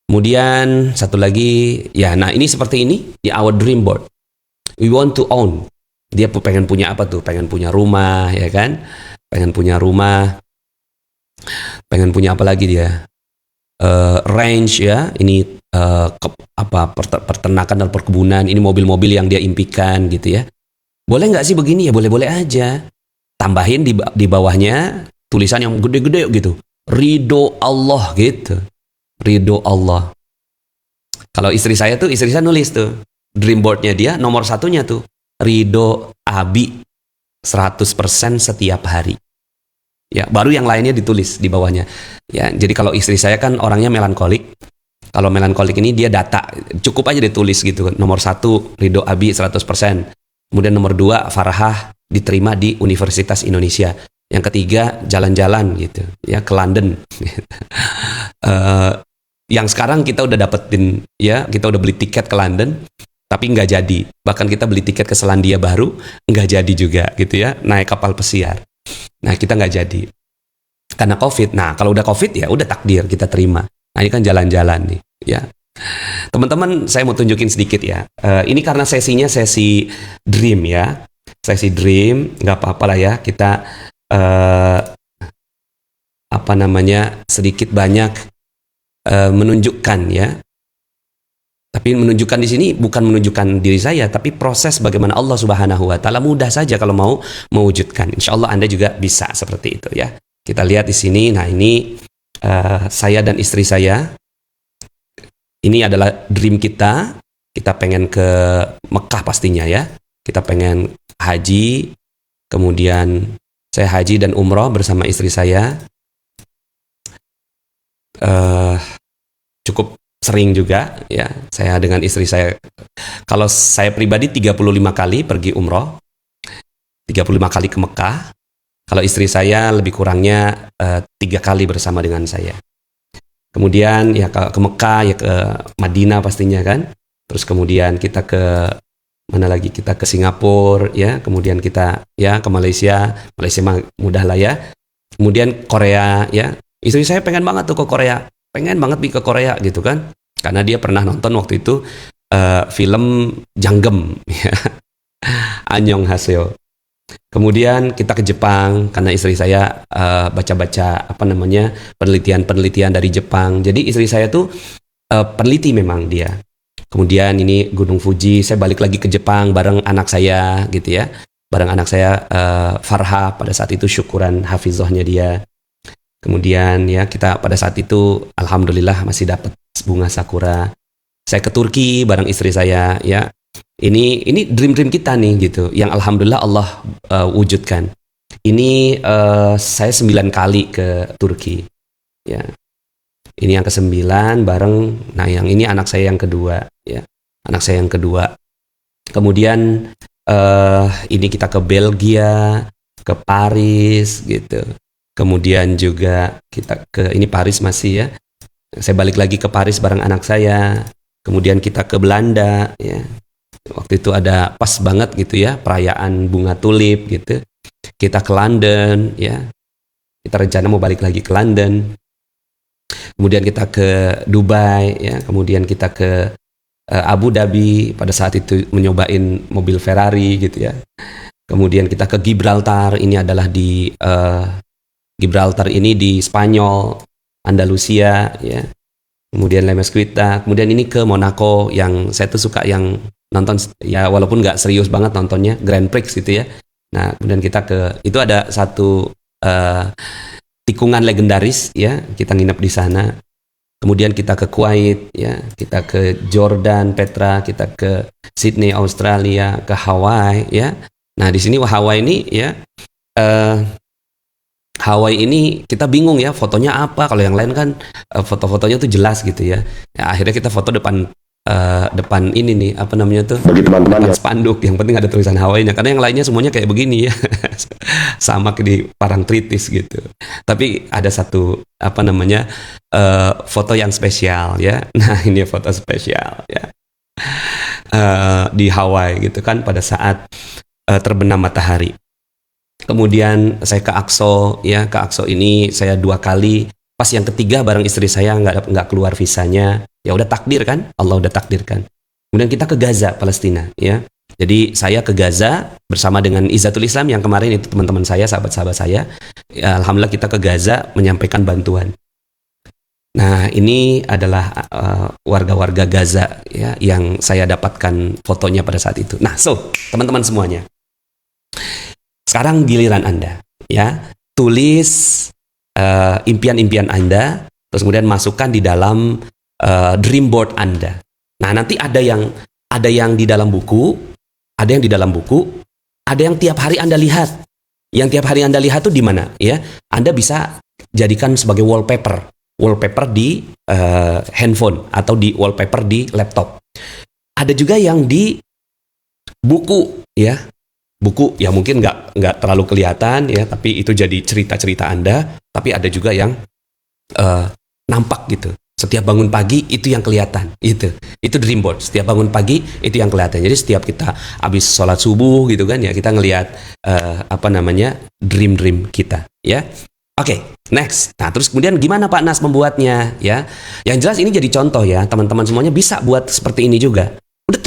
Kemudian satu lagi, ya, nah ini seperti ini di our dream board. We want to own. Dia pengen punya apa tuh? Pengen punya rumah, ya kan? Pengen punya rumah. Pengen punya apa lagi dia? Range ya. Ini peternakan dan perkebunan. Ini mobil-mobil yang dia impikan gitu ya. Boleh nggak sih begini ya? Boleh-boleh aja. Tambahin di bawahnya tulisan yang gede-gede gitu. Ridho Allah gitu. Ridho Allah. Kalau istri saya nulis tuh dream boardnya dia nomor 1-nya tuh ridho Abi 100% setiap hari. Ya, baru yang lainnya ditulis di bawahnya. Ya, jadi kalau istri saya kan orangnya melankolik. Kalau melankolik ini dia data, cukup aja ditulis gitu. Nomor 1 ridho Abi 100%. Kemudian nomor 2 Farahah diterima di Universitas Indonesia. Yang ketiga jalan-jalan gitu ya ke London. Yang sekarang kita udah dapetin ya, kita udah beli tiket ke London tapi nggak jadi. Bahkan kita beli tiket ke Selandia Baru nggak jadi juga gitu ya, naik kapal pesiar. Nah, kita nggak jadi karena COVID. Nah, kalau udah COVID ya udah takdir, kita terima. Nah, ini kan jalan-jalan nih ya. Teman-teman, saya mau tunjukin sedikit ya. Ini karena sesinya sesi dream ya. Sesi dream, nggak apa-apa lah ya, kita sedikit banyak menunjukkan ya. Tapi menunjukkan di sini bukan menunjukkan diri saya, tapi proses bagaimana Allah Subhanahu wa taala mudah saja kalau mau mewujudkan. Insya Allah Anda juga bisa seperti itu ya. Kita lihat di sini. Nah, ini saya dan istri saya. Ini adalah dream kita. Kita pengen ke Mekah pastinya ya. Kita pengen haji. Kemudian saya haji dan umroh bersama istri saya. Cukup sering juga ya, saya dengan istri saya. Kalau saya pribadi 35 kali pergi umroh, 35 kali ke Mekah. Kalau istri saya lebih kurangnya 3 kali bersama dengan saya. Kemudian ya ke Mekah, ya ke Madinah pastinya kan. Terus kemudian kita ke mana lagi? Kita ke Singapura ya, kemudian kita ya ke Malaysia. Malaysia mah mudah lah ya. Kemudian Korea ya. Istri saya pengen banget tuh ke Korea. Pengen banget pergi ke Korea gitu kan. Karena dia pernah nonton waktu itu film Janggem ya. Annyeonghaseyo. Kemudian kita ke Jepang karena istri saya baca-baca penelitian-penelitian dari Jepang. Jadi istri saya tuh peneliti memang dia. Kemudian ini Gunung Fuji, saya balik lagi ke Jepang bareng anak saya gitu ya. Bareng anak saya Farha, pada saat itu syukuran hafizahnya dia. Kemudian ya kita pada saat itu alhamdulillah masih dapat bunga sakura. Saya ke Turki bareng istri saya ya. Ini dream kita nih gitu, yang alhamdulillah Allah wujudkan. Ini saya 9 kali ke Turki ya. Ini yang ke-9 bareng. Nah, yang ini anak saya yang kedua ya. Anak saya yang kedua. Kemudian ini kita ke Belgia, ke Paris gitu. Kemudian juga kita ke ini Paris masih ya. Saya balik lagi ke Paris bareng anak saya. Kemudian kita ke Belanda ya. Waktu itu ada pas banget gitu ya, perayaan bunga tulip gitu. Kita ke London ya. Kita rencana mau balik lagi ke London. Kemudian kita ke Dubai ya, kemudian kita ke Abu Dhabi, pada saat itu menyobain mobil Ferrari gitu ya. Kemudian kita ke Gibraltar, ini adalah di Gibraltar ini di Spanyol, Andalusia ya. Kemudian La Mesquita, kemudian ini ke Monaco yang saya tuh suka yang nonton ya walaupun nggak serius banget nontonnya, Grand Prix gitu ya. Nah, kemudian kita ke itu ada satu tikungan legendaris ya, kita nginep di sana. Kemudian kita ke Kuwait ya, kita ke Jordan, Petra, kita ke Sydney, Australia, ke Hawaii ya. Nah, di sini Hawaii ini ya Hawaii ini kita bingung ya fotonya apa, kalau yang lain kan foto-fotonya tuh jelas gitu ya. Ya akhirnya kita foto depan depan ini nih apa namanya tuh, Bagi teman-teman depan yang spanduk, yang penting ada tulisan Hawaii-nya, karena yang lainnya semuanya kayak begini ya. Sama kayak di Parangtritis gitu. Tapi ada satu apa namanya foto yang spesial ya. Nah, ini foto spesial ya. Di Hawaii gitu kan pada saat terbenam matahari. Kemudian saya ke Aqsa ya, ke Aqsa ini saya 2 kali. Pas yang ketiga bareng istri saya nggak keluar visanya, ya udah takdir kan, Allah udah takdirkan. Kemudian kita ke Gaza, Palestina ya. Jadi saya ke Gaza bersama dengan Izzatul Islam yang kemarin itu teman-teman saya, sahabat-sahabat saya. Ya, alhamdulillah kita ke Gaza menyampaikan bantuan. Nah, ini adalah warga-warga Gaza ya yang saya dapatkan fotonya pada saat itu. Nah, teman-teman semuanya. Sekarang giliran Anda ya. Tulis impian-impian Anda, terus kemudian masukkan di dalam dream board Anda. Nah, nanti ada yang di dalam buku, ada yang di dalam buku, ada yang tiap hari Anda lihat. Yang tiap hari Anda lihat tuh di mana ya? Anda bisa jadikan sebagai wallpaper di handphone atau di wallpaper di laptop. Ada juga yang di buku ya. Buku ya mungkin nggak terlalu kelihatan ya, tapi itu jadi cerita-cerita Anda. Tapi ada juga yang nampak gitu. Setiap bangun pagi itu yang kelihatan. Itu dream board. Setiap bangun pagi itu yang kelihatan. Jadi setiap kita habis sholat subuh gitu kan ya, kita ngelihat dream kita ya. Oke, next. Nah, terus kemudian gimana Pak Nas membuatnya ya? Yang jelas ini jadi contoh ya, teman-teman semuanya bisa buat seperti ini juga. Udah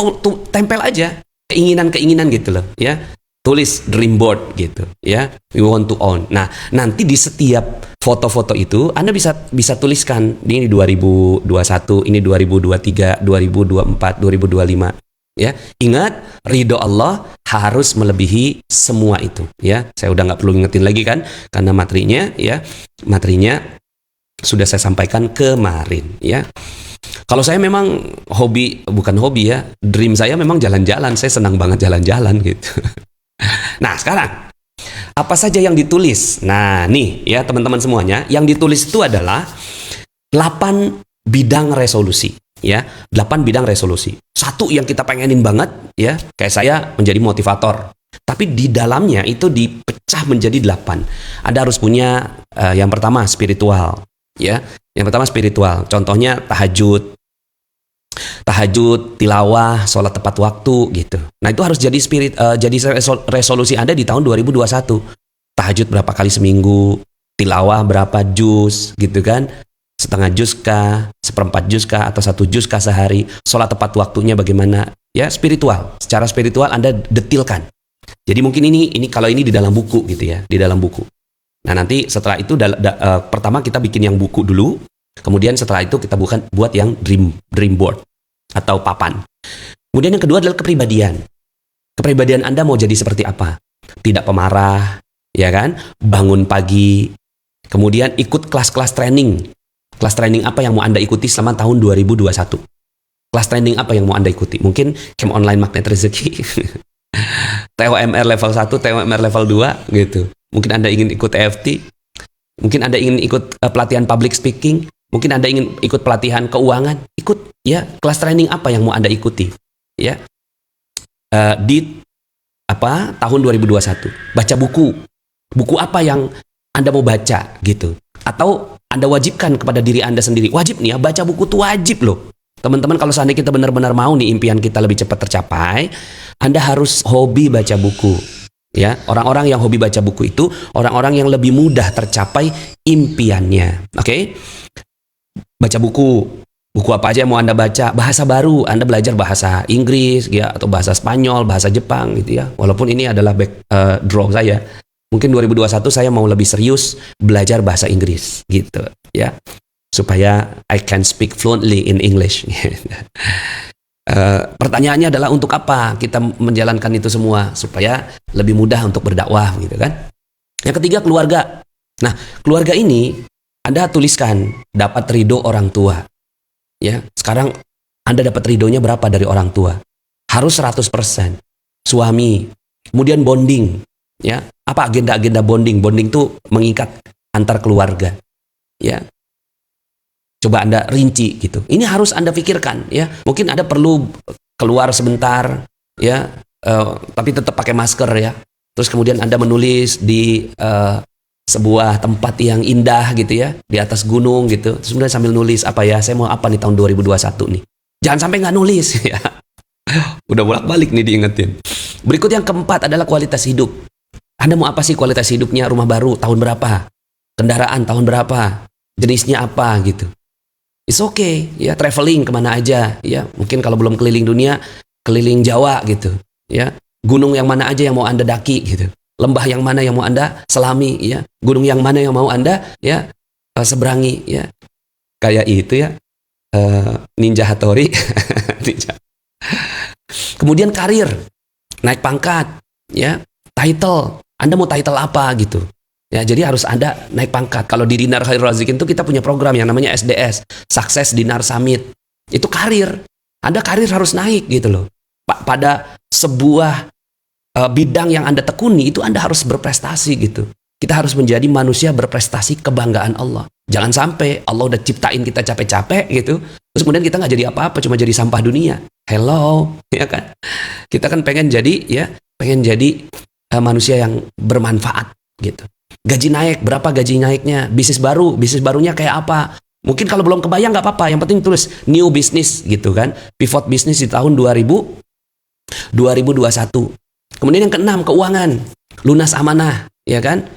tempel aja keinginan-keinginan gitu loh ya. Tulis dream board gitu ya, we want to own. Nah, nanti di setiap foto-foto itu Anda bisa tuliskan ini 2021, ini 2023, 2024, 2025 ya. Ingat, ridho Allah harus melebihi semua itu ya. Saya udah nggak perlu ingetin lagi kan, karena materinya sudah saya sampaikan kemarin ya. Kalau saya memang bukan hobi ya, dream saya memang jalan-jalan. Saya senang banget jalan-jalan gitu. Nah, sekarang apa saja yang ditulis? Nah, nih ya teman-teman semuanya, yang ditulis itu adalah 8 bidang resolusi ya, 8 bidang resolusi. Satu yang kita pengenin banget ya, kayak saya menjadi motivator. Tapi di dalamnya itu dipecah menjadi 8. Anda harus punya yang pertama spiritual ya. Yang pertama spiritual. Contohnya tahajud, tilawah, sholat tepat waktu gitu. Nah, itu harus jadi jadi resolusi Anda di tahun 2021. Tahajud berapa kali seminggu, tilawah berapa juz gitu kan? Setengah juz kah, seperempat juz kah, atau 1 juz kah sehari? Sholat tepat waktunya bagaimana? Ya, spiritual. Secara spiritual Anda detilkan. Jadi mungkin ini kalau ini di dalam buku gitu ya, di dalam buku. Nah, nanti setelah itu pertama kita bikin yang buku dulu. Kemudian setelah itu kita buat yang dream board atau papan. Kemudian yang kedua adalah kepribadian. Kepribadian Anda mau jadi seperti apa? Tidak pemarah, ya kan? Bangun pagi. Kemudian ikut kelas-kelas training. Kelas training apa yang mau Anda ikuti selama tahun 2021? Kelas training apa yang mau Anda ikuti? Mungkin camp online Magnet Rezeki. TOMR level 1, TOMR level 2 gitu. Mungkin Anda ingin ikut EFT. Mungkin Anda ingin ikut pelatihan public speaking. Mungkin Anda ingin ikut pelatihan keuangan, ikut ya. Kelas training apa yang mau Anda ikuti? Ya. Di tahun 2021, baca buku. Buku apa yang Anda mau baca gitu. Atau Anda wajibkan kepada diri Anda sendiri. Wajib nih ya, baca buku itu wajib loh. Teman-teman, kalau seandainya kita benar-benar mau nih impian kita lebih cepat tercapai, Anda harus hobi baca buku. Ya, orang-orang yang hobi baca buku itu orang-orang yang lebih mudah tercapai impiannya. Oke? Baca buku. Buku apa aja yang mau Anda baca? Bahasa baru, Anda belajar bahasa Inggris ya, atau bahasa Spanyol, bahasa Jepang gitu ya. Walaupun ini adalah draw saya. Mungkin 2021 saya mau lebih serius belajar bahasa Inggris gitu ya. Supaya I can speak fluently in English. Pertanyaannya adalah untuk apa kita menjalankan itu semua? Supaya lebih mudah untuk berdakwah gitu kan. Yang ketiga, keluarga. Nah, keluarga ini Anda tuliskan dapat ridho orang tua. Ya, sekarang Anda dapat ridhonya berapa dari orang tua? Harus 100%. Suami. Kemudian bonding. Ya, apa agenda-agenda bonding? Bonding itu mengikat antar keluarga. Ya. Coba Anda rinci gitu. Ini harus Anda pikirkan ya. Mungkin Anda perlu keluar sebentar ya, tapi tetap pakai masker ya. Terus kemudian Anda menulis di sebuah tempat yang indah gitu ya, di atas gunung gitu. Terus kemudian sambil nulis apa ya, saya mau apa nih tahun 2021 nih. Jangan sampai nggak nulis ya. Udah bolak-balik nih diingetin. Berikut yang keempat adalah kualitas hidup. Anda mau apa sih kualitas hidupnya? Rumah baru tahun berapa? Kendaraan tahun berapa? Jenisnya apa gitu. It's okay ya, traveling kemana aja ya. Mungkin kalau belum keliling dunia, keliling Jawa gitu ya. Gunung yang mana aja yang mau Anda daki gitu. Lembah yang mana yang mau Anda selami ya. Gunung yang mana yang mau Anda ya seberangi ya. Kayak itu ya, Ninja Hattori. Ninja. Kemudian karir, naik pangkat ya, title. Anda mau title apa gitu. Ya, jadi harus Anda naik pangkat. Kalau di Dinar Khairul Razikin itu kita punya program yang namanya SDS, Sukses Dinar Summit. Itu karir. Anda karir harus naik gitu loh. Pada sebuah bidang yang Anda tekuni itu Anda harus berprestasi gitu. Kita harus menjadi manusia berprestasi, kebanggaan Allah. Jangan sampai Allah udah ciptain kita capek-capek gitu, terus kemudian kita nggak jadi apa-apa, cuma jadi sampah dunia. Hello, ya kan? Kita kan pengen jadi manusia yang bermanfaat gitu. Gaji naik, berapa gaji naiknya? Bisnis barunya kayak apa? Mungkin kalau belum kebayang nggak apa-apa, yang penting tulis new business gitu kan. Pivot business di tahun 2021. Kemudian yang keenam, keuangan, lunas amanah, ya kan?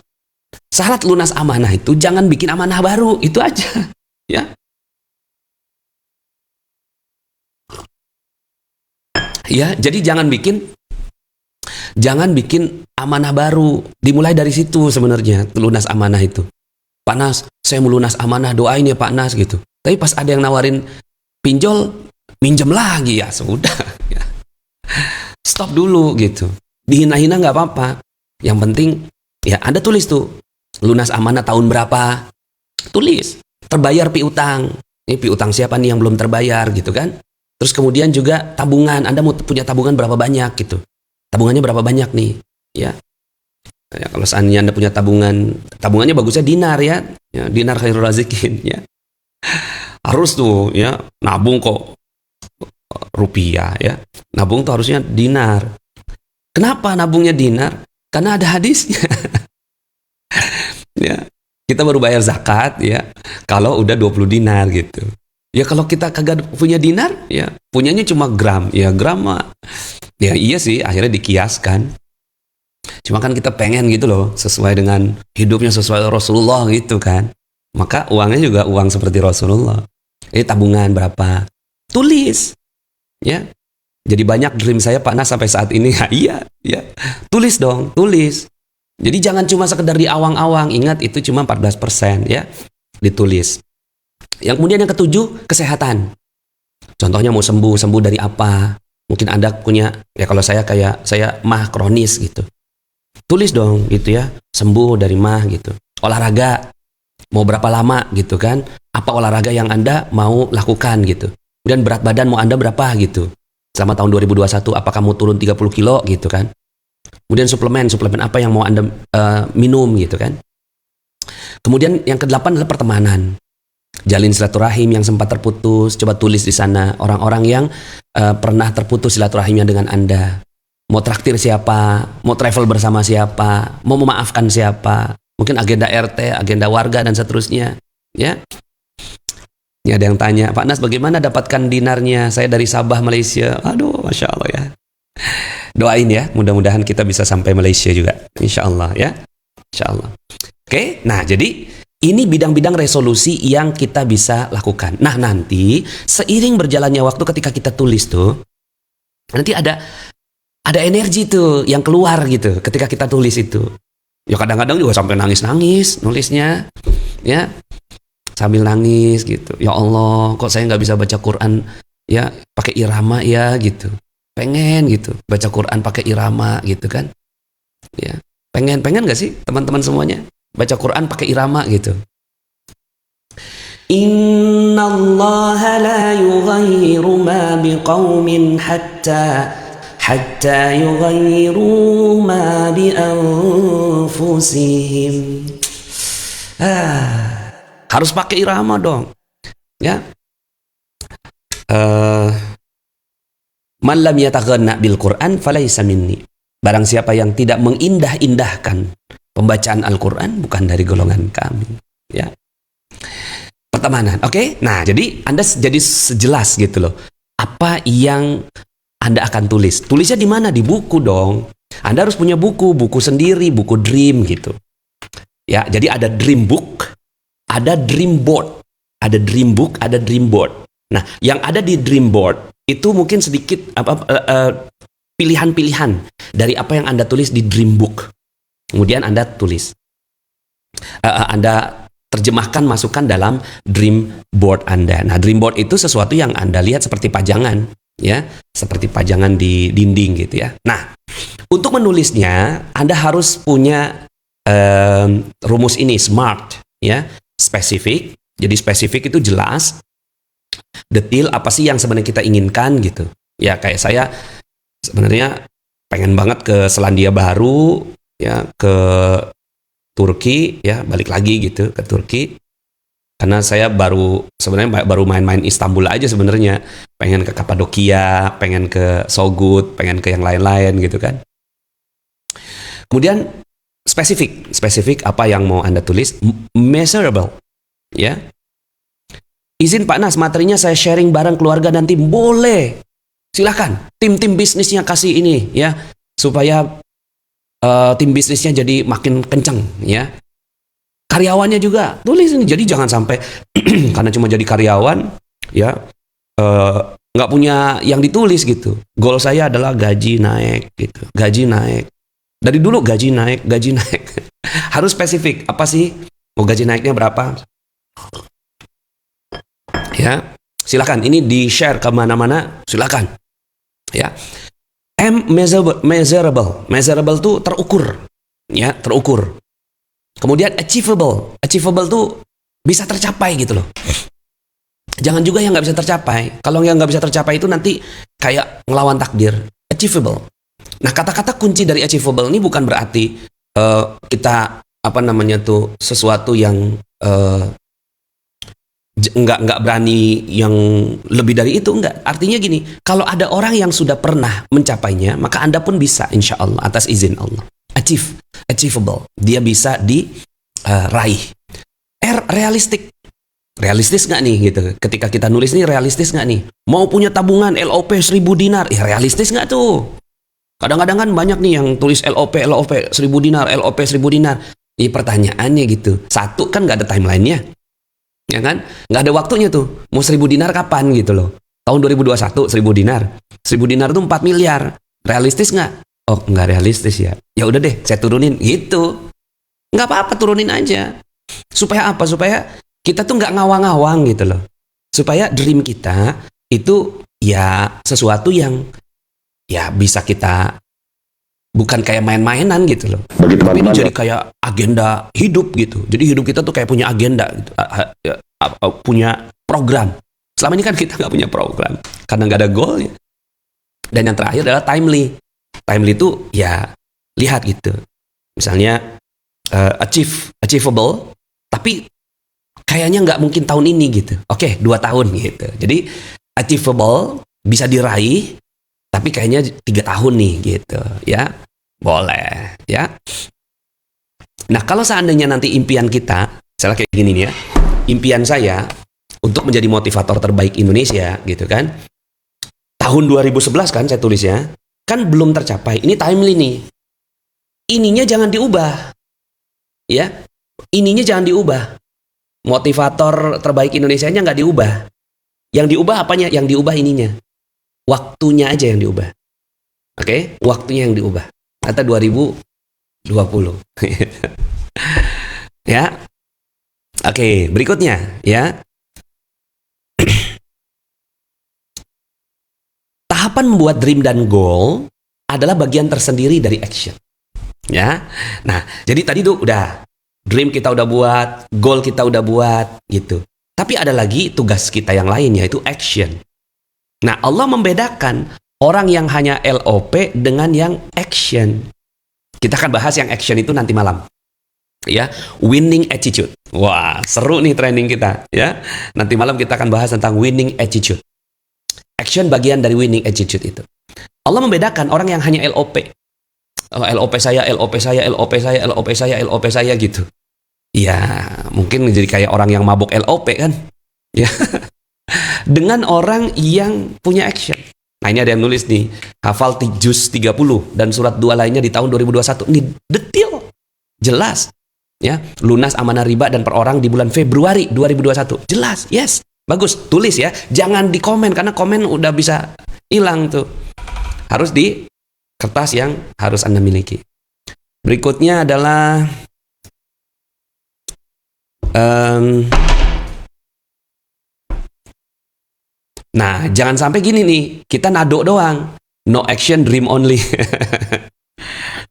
Syarat lunas amanah itu jangan bikin amanah baru, itu aja, ya. Ya, jadi jangan bikin amanah baru. Dimulai dari situ sebenarnya lunas amanah itu. Pak Nas, saya mau lunas amanah, doain ya Pak Nas gitu. Tapi pas ada yang nawarin pinjol, minjem lagi ya sudah. Ya. Stop dulu gitu. Dihina-hina nggak apa-apa. Yang penting ya Anda tulis tuh lunas amanah tahun berapa. Tulis. Terbayar piutang. Ini piutang siapa nih yang belum terbayar gitu kan. Terus kemudian juga tabungan. Anda mau punya tabungan berapa banyak gitu. Tabungannya berapa banyak nih, ya? Ya kalau seandainya Anda punya tabungannya bagusnya dinar ya Dinar Khairul Razikin ya. Harus tuh ya, nabung kok rupiah ya. Nabung tuh harusnya dinar. Kenapa nabungnya dinar? Karena ada hadisnya. Ya, kita baru bayar zakat ya kalau udah 20 dinar gitu. Ya kalau kita kagak punya dinar, ya punyanya cuma gram, ya gram mah. Ya iya sih, akhirnya dikiaskan. Cuma kan kita pengen gitu loh, sesuai dengan hidupnya sesuai Rasulullah gitu kan. Maka uangnya juga uang seperti Rasulullah. Ini tabungan berapa? Tulis. Ya. Jadi banyak dream saya Pak Nas sampai saat ini. Ya, iya, ya. Tulis dong, tulis. Jadi jangan cuma sekedar di awang-awang. Ingat itu cuma 14% ya. Ditulis. Yang kemudian yang ketujuh, kesehatan. Contohnya mau sembuh dari apa? Mungkin Anda punya, ya kalau saya mah kronis gitu. Tulis dong gitu ya, sembuh dari mah gitu. Olahraga, mau berapa lama gitu kan. Apa olahraga yang Anda mau lakukan gitu. Kemudian berat badan mau Anda berapa gitu. Selama tahun 2021, apakah mau turun 30 kilo gitu kan. Kemudian suplemen apa yang mau Anda minum gitu kan. Kemudian yang kedelapan adalah pertemanan. Jalin silaturahim yang sempat terputus, coba tulis di sana orang-orang yang pernah terputus silaturahimnya dengan Anda. mau traktir siapa, mau travel bersama siapa, mau memaafkan siapa, mungkin agenda RT, agenda warga dan seterusnya, ya. Ini ada yang tanya, Pak Nas bagaimana dapatkan dinarnya? Saya dari Sabah, Malaysia. Aduh, Masya Allah ya. Doain ya, mudah-mudahan kita bisa sampai Malaysia juga, insya Allah ya, insya Allah. Oke, nah jadi ini bidang-bidang resolusi yang kita bisa lakukan. Nah nanti seiring berjalannya waktu ketika kita tulis tuh, nanti ada energi tuh yang keluar gitu ketika kita tulis itu. Ya kadang-kadang juga sampai nangis-nangis nulisnya, ya sambil nangis gitu. Ya Allah, kok saya nggak bisa baca Quran ya pakai irama ya gitu. Pengen gitu baca Quran pakai irama gitu kan, ya pengen nggak sih teman-teman semuanya baca Quran pakai irama gitu. Innallaha la yughayyiru ma biqaumin hatta yughayyiru ma bi anfusihim. Harus pakai irama dong, ya. Man lam yataghanna bil Qur'an falaysa minni. Barang siapa yang tidak mengindah-indahkan pembacaan Al-Qur'an bukan dari golongan kami, ya. Pertemanan, oke? Nah, jadi Anda jadi sejelas gitu loh. Apa yang Anda akan tulis? Tulisnya di mana? Di buku dong. Anda harus punya buku sendiri, buku dream gitu. Ya, jadi ada dream book, ada dream board. Ada dream book, ada dream board. Nah, yang ada di dream board itu mungkin sedikit pilihan-pilihan dari apa yang Anda tulis di dream book. Kemudian Anda tulis, Anda terjemahkan, masukkan dalam dream board Anda. Nah, dream board itu sesuatu yang Anda lihat seperti pajangan, ya, seperti pajangan di dinding gitu ya. Nah, untuk menulisnya Anda harus punya rumus ini, SMART, ya, spesifik. Jadi spesifik itu jelas, detail, apa sih yang sebenarnya kita inginkan gitu. Ya kayak saya sebenarnya pengen banget ke Selandia Baru, ya, ke Turki, ya, balik lagi gitu ke Turki. Karena saya sebenarnya baru main-main Istanbul aja sebenarnya. Pengen ke Kapadokia, pengen ke Sogut, pengen ke yang lain-lain gitu kan. Kemudian spesifik apa yang mau Anda tulis, measurable, ya. Izin Pak Nas, materinya saya sharing bareng keluarga nanti, boleh. Silakan, tim bisnisnya kasih ini ya, supaya tim bisnisnya jadi makin kencang ya. Karyawannya juga tulis ini, jadi jangan sampai karena cuma jadi karyawan ya nggak punya yang ditulis gitu. Goal saya adalah gaji naik gitu, gaji naik. Dari dulu gaji naik. Harus spesifik, apa sih? Mau gaji naiknya berapa? Ya, silakan. Ini di share kemana-mana, silakan. Ya, measurable tuh terukur, ya, terukur. Kemudian achievable tuh bisa tercapai gitu loh. Jangan juga yang nggak bisa tercapai. Kalau yang nggak bisa tercapai itu nanti kayak ngelawan takdir. Achievable. Nah, kata-kata kunci dari achievable ini bukan berarti kita sesuatu yang nggak berani yang lebih dari itu, enggak. Artinya gini, kalau ada orang yang sudah pernah mencapainya, maka Anda pun bisa, insya Allah, atas izin Allah. Achievable, dia bisa diraih. Realistis nggak nih gitu? Ketika kita nulis ini realistis nggak nih? Mau punya tabungan LOP 1000 dinar, ya realistis nggak tuh? Kadang-kadang kan banyak nih yang tulis LOP 1000 dinar, LOP 1000 dinar. Ini pertanyaannya gitu. Satu, kan nggak ada timelinenya. Ya kan? Nggak ada waktunya tuh. Mau 1000 dinar kapan gitu loh. Tahun 2021 1000 dinar. 1000 dinar tuh 4 miliar. Realistis nggak? Oh, nggak realistis ya. Ya udah deh, saya turunin gitu. Nggak apa-apa, turunin aja. Supaya apa? Supaya kita tuh nggak ngawang-ngawang gitu loh. Supaya dream kita itu ya sesuatu yang ya bisa kita, bukan kayak main-mainan gitu loh. Bagi Tapi ini teman-teman jadi kayak agenda hidup gitu. Jadi hidup kita tuh kayak punya agenda gitu. Punya program. Selama ini kan kita nggak punya program. Karena nggak ada goalnya. Dan yang terakhir adalah timely. Timely itu ya lihat gitu. Misalnya achievable. Tapi kayaknya nggak mungkin tahun ini gitu. Oke, 2 tahun gitu. Jadi achievable, bisa diraih. Tapi tapi kayaknya 3 tahun nih gitu ya. Boleh ya. Nah, kalau seandainya nanti impian kita, misalnya kayak gini nih ya. Impian saya untuk menjadi motivator terbaik Indonesia gitu kan. Tahun 2011 kan saya tulisnya, kan belum tercapai. Ini timely nih. Ininya jangan diubah. Ya. Ininya jangan diubah. Motivator terbaik Indonesianya nggak diubah. Yang diubah apanya? Yang diubah ininya. Waktunya aja yang diubah. Oke? Waktunya yang diubah. Kata 2020. Ya. Oke, berikutnya ya. Tahapan membuat dream dan goal adalah bagian tersendiri dari action. Ya. Nah, jadi tadi tuh udah dream kita udah buat, goal kita udah buat gitu. Tapi ada lagi tugas kita yang lain, yaitu action. Nah, Allah membedakan orang yang hanya LOP dengan yang action. Kita akan bahas yang action itu nanti malam. Ya, winning attitude. Wah, seru nih training kita, ya. Nanti malam kita akan bahas tentang winning attitude. Action bagian dari winning attitude itu. Allah membedakan orang yang hanya LOP. LOP saya, LOP saya, LOP saya, LOP saya, LOP saya gitu. Ya, mungkin jadi kayak orang yang mabuk LOP kan. Ya. Dengan orang yang punya action. Nah, ini ada yang nulis nih, hafal juz 30 dan surat 2 lainnya di tahun 2021. Ini detail, jelas. Ya, lunas amanah riba dan per orang di bulan Februari 2021. Jelas, yes. Bagus, tulis ya. Jangan di komen, karena komen udah bisa hilang tuh. Harus di kertas yang harus Anda miliki. Berikutnya adalah nah, jangan sampai gini nih, kita nado doang. No action, dream only.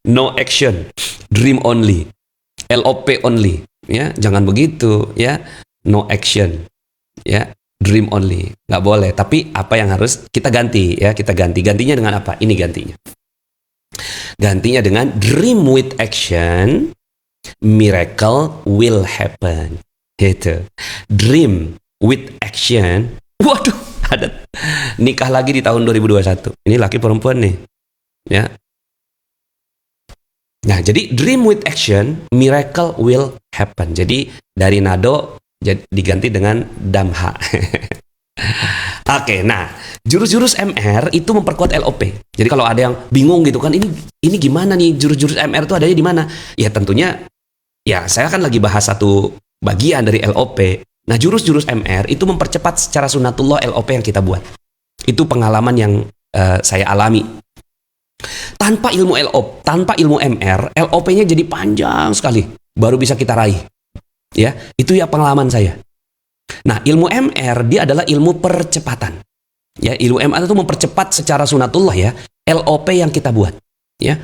No action, dream only. LOP only. Ya, jangan begitu ya. No action. Ya, dream only. Nggak boleh. Tapi apa yang harus kita ganti ya? Kita ganti. Gantinya dengan apa? Ini gantinya. Gantinya dengan dream with action, miracle will happen. Gitu. Dream with action. Waduh, ada nikah lagi di tahun 2021. Ini laki perempuan nih. Ya. Nah, jadi dream with action, miracle will happen. Jadi dari nado diganti dengan damha. Oke, nah, jurus-jurus MR itu memperkuat LOP. Jadi kalau ada yang bingung gitu kan, ini gimana nih jurus-jurus MR itu adanya di mana? Ya tentunya, ya saya kan lagi bahas satu bagian dari LOP. Nah, jurus-jurus MR itu mempercepat secara sunatullah LOP yang kita buat. Itu pengalaman yang saya alami. Tanpa ilmu LOP, tanpa ilmu MR, LOP-nya jadi panjang sekali. Baru bisa kita raih. Ya, itu ya pengalaman saya. Nah, ilmu MR dia adalah ilmu percepatan. Ya, ilmu MR itu mempercepat secara sunatullah ya, LOP yang kita buat. Ya.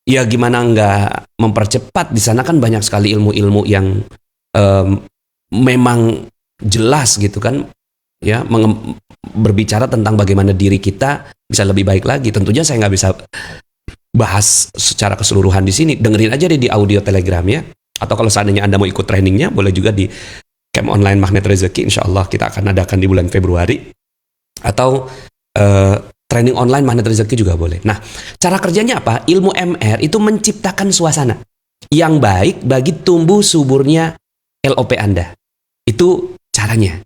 Ya gimana nggak mempercepat, di sana kan banyak sekali ilmu-ilmu yang memang jelas gitu kan. Ya, berbicara tentang bagaimana diri kita bisa lebih baik lagi. Tentunya saya nggak bisa bahas secara keseluruhan di sini. Dengerin aja deh di audio Telegram ya. Atau kalau seandainya Anda mau ikut trainingnya, boleh juga di Camp Online Magnet Rezeki. Insya Allah kita akan adakan di bulan Februari. Atau training online Magnet Rezeki juga boleh. Nah, cara kerjanya apa? Ilmu MR itu menciptakan suasana yang baik bagi tumbuh suburnya LOP Anda. Itu caranya.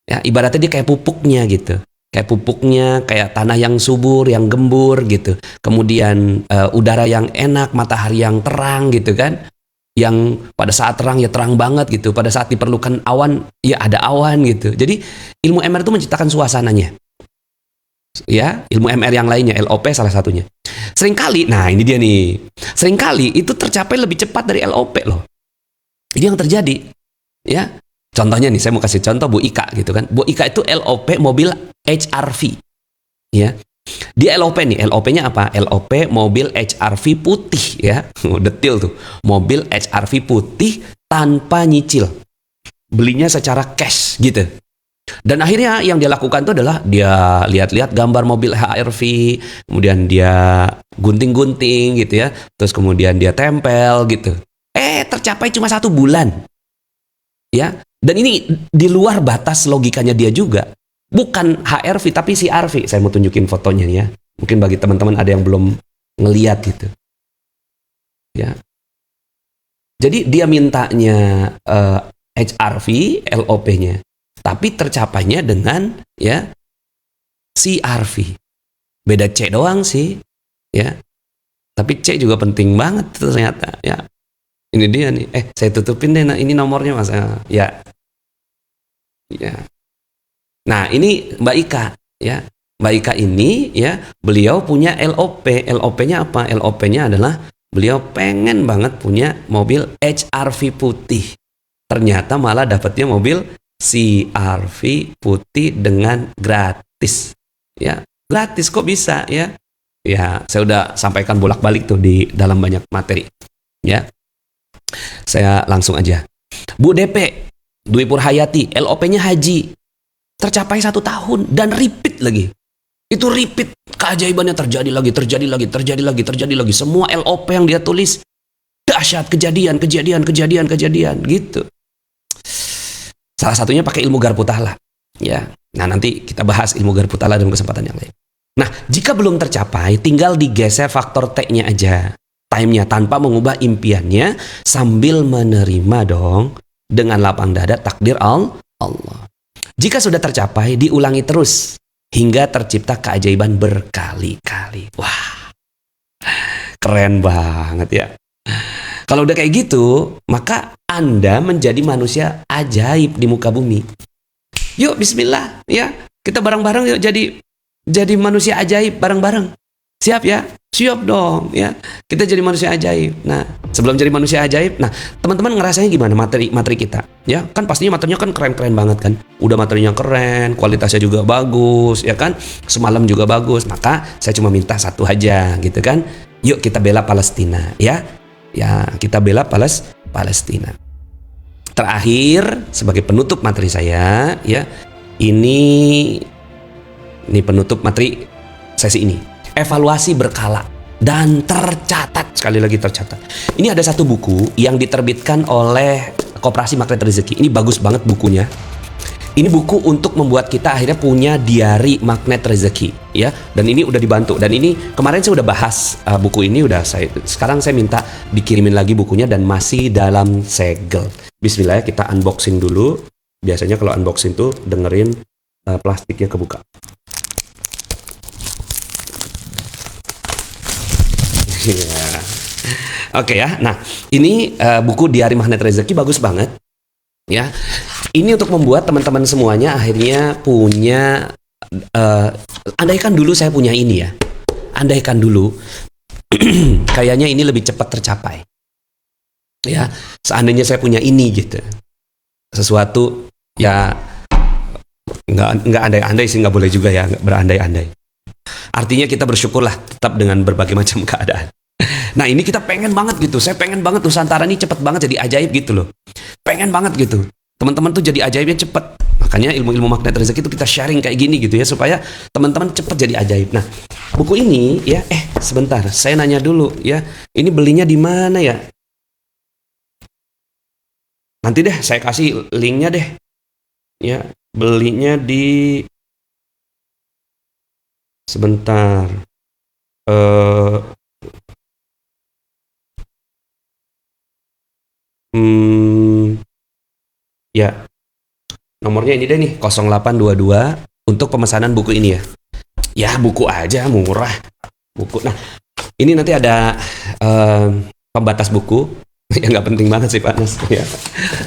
Ya, ibaratnya dia kayak pupuknya gitu. Kayak pupuknya, kayak tanah yang subur, yang gembur gitu. Kemudian udara yang enak, matahari yang terang gitu kan. Yang pada saat terang ya terang banget gitu. Pada saat diperlukan awan, ya ada awan gitu. Jadi ilmu MR itu menciptakan suasananya. Ya, ilmu MR yang lainnya, LOP salah satunya. Seringkali, nah ini dia nih. Seringkali itu tercapai lebih cepat dari LOP loh. Ini yang terjadi. Ya. Contohnya nih, saya mau kasih contoh Bu Ika gitu kan. Bu Ika itu LOP mobil HR-V. Ya. Dia LOP nih, LOP-nya apa? LOP mobil HR-V putih ya. Detail tuh. Mobil HR-V putih tanpa nyicil. Belinya secara cash gitu. Dan akhirnya yang dia lakukan itu adalah dia lihat-lihat gambar mobil HR-V, kemudian dia gunting-gunting gitu ya. Terus kemudian dia tempel gitu. Tercapai cuma 1 bulan. Ya. Dan ini di luar batas logikanya dia juga. Bukan HR-V tapi CR-V. Saya mau tunjukin fotonya ya. Mungkin bagi teman-teman ada yang belum ngeliat gitu. Ya. Jadi dia mintanya HRV, LOP-nya, tapi tercapainya dengan ya CRV. Beda C doang sih, ya. Tapi C juga penting banget ternyata, ya. Ini dia nih. Saya tutupin deh. Nah, ini nomornya Mas. Ya. Ya. Nah, ini Mbak Ika, ya. Mbak Ika ini ya, beliau punya LOP. LOP-nya apa? LOP-nya adalah beliau pengen banget punya mobil HRV putih. Ternyata malah dapatnya mobil CRV putih dengan gratis. Ya, gratis kok bisa ya? Ya, saya udah sampaikan bolak-balik tuh di dalam banyak materi. Ya, saya langsung aja. Bu DP, Dwi Purhayati, LOP-nya haji. Tercapai 1 tahun dan repeat lagi. Itu repeat, keajaibannya terjadi lagi. Semua LOP yang dia tulis dahsyat, kejadian gitu. Salah satunya pakai ilmu Garputala, ya. Nah, nanti kita bahas ilmu Garputala dalam kesempatan yang lain. Nah, jika belum tercapai, tinggal digeser faktor T-nya aja, time-nya, tanpa mengubah impiannya, sambil menerima dong dengan lapang dada takdir Allah. Jika sudah tercapai, diulangi terus hingga tercipta keajaiban berkali-kali. Wah, keren banget ya. Kalau udah kayak gitu, maka Anda menjadi manusia ajaib di muka bumi. Yuk, bismillah ya. Kita bareng-bareng yuk jadi manusia ajaib bareng-bareng. Siap ya? Siap dong ya. Kita jadi manusia ajaib. Nah, sebelum jadi manusia ajaib, nah, teman-teman ngerasanya gimana materi kita? Ya, kan pastinya materinya kan keren-keren banget kan. Udah materinya keren, kualitasnya juga bagus, ya kan? Semalam juga bagus. Maka saya cuma minta satu aja gitu kan. Yuk kita bela Palestina ya. Ya, kita bela Palestina. Terakhir sebagai penutup materi saya ya. Ini penutup materi sesi ini. Evaluasi berkala dan tercatat, sekali lagi tercatat. Ini ada satu buku yang diterbitkan oleh Koperasi Magnet Rezeki. Ini bagus banget bukunya. Ini buku untuk membuat kita akhirnya punya diari magnet rezeki, ya. Dan ini udah dibantu. Dan ini kemarin saya udah bahas buku ini, sekarang saya minta dikirimin lagi bukunya dan masih dalam segel. Bismillah ya, kita unboxing dulu. Biasanya kalau unboxing tuh dengerin plastiknya kebuka. Oke ya. Nah, ini buku Diari Magnet Rezeki bagus banget. Ya. Ini untuk membuat teman-teman semuanya akhirnya punya andaikan dulu saya punya ini ya. Andaikan dulu kayaknya ini lebih cepat tercapai. Ya, seandainya saya punya ini gitu. Sesuatu ya nggak andai-andai sih, nggak boleh juga ya, nggak berandai-andai. Artinya kita bersyukurlah tetap dengan berbagai macam keadaan. Nah, ini kita pengen banget gitu. Saya pengen banget Nusantara ini cepet banget jadi ajaib gitu loh. Pengen banget gitu. Teman-teman tuh jadi ajaibnya cepet. Makanya ilmu-ilmu magnet rezeki itu kita sharing kayak gini gitu ya, supaya teman-teman cepet jadi ajaib. Nah, buku ini ya, sebentar, saya nanya dulu ya. Ini belinya di mana ya? Nanti deh saya kasih linknya deh. Ya, belinya di sebentar. Ya, nomornya ini deh nih, 0822 untuk pemesanan buku ini ya. Ya, buku aja murah. Buku. Nah, ini nanti ada pembatas buku. Ya nggak penting banget sih Pak Nas. Ya.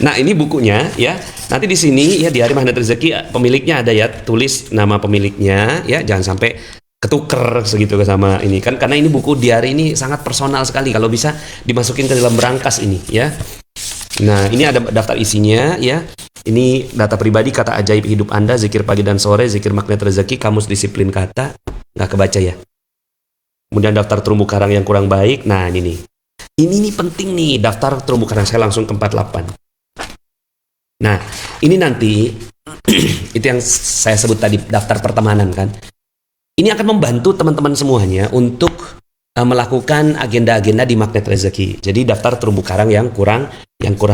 Nah, ini bukunya ya. Nanti di sini ya, Diari Magnet Rezeki, pemiliknya ada ya, tulis nama pemiliknya ya, jangan sampai ketuker segitu sama ini kan, karena ini buku diari ini sangat personal sekali, kalau bisa dimasukin ke dalam berangkas ini ya. Nah, ini ada daftar isinya ya. Ini data pribadi, kata ajaib hidup Anda, zikir pagi dan sore, zikir magnet rezeki, kamus disiplin kata, nggak kebaca ya. Kemudian daftar terumbu karang yang kurang baik. Nah, ini nih. Ini nih penting nih, daftar terumbu karang. Saya langsung ke 48. Nah, ini nanti itu yang saya sebut tadi, daftar pertemanan kan. Ini akan membantu teman-teman semuanya untuk melakukan agenda-agenda di magnet rezeki. Jadi daftar terumbu karang yang kurang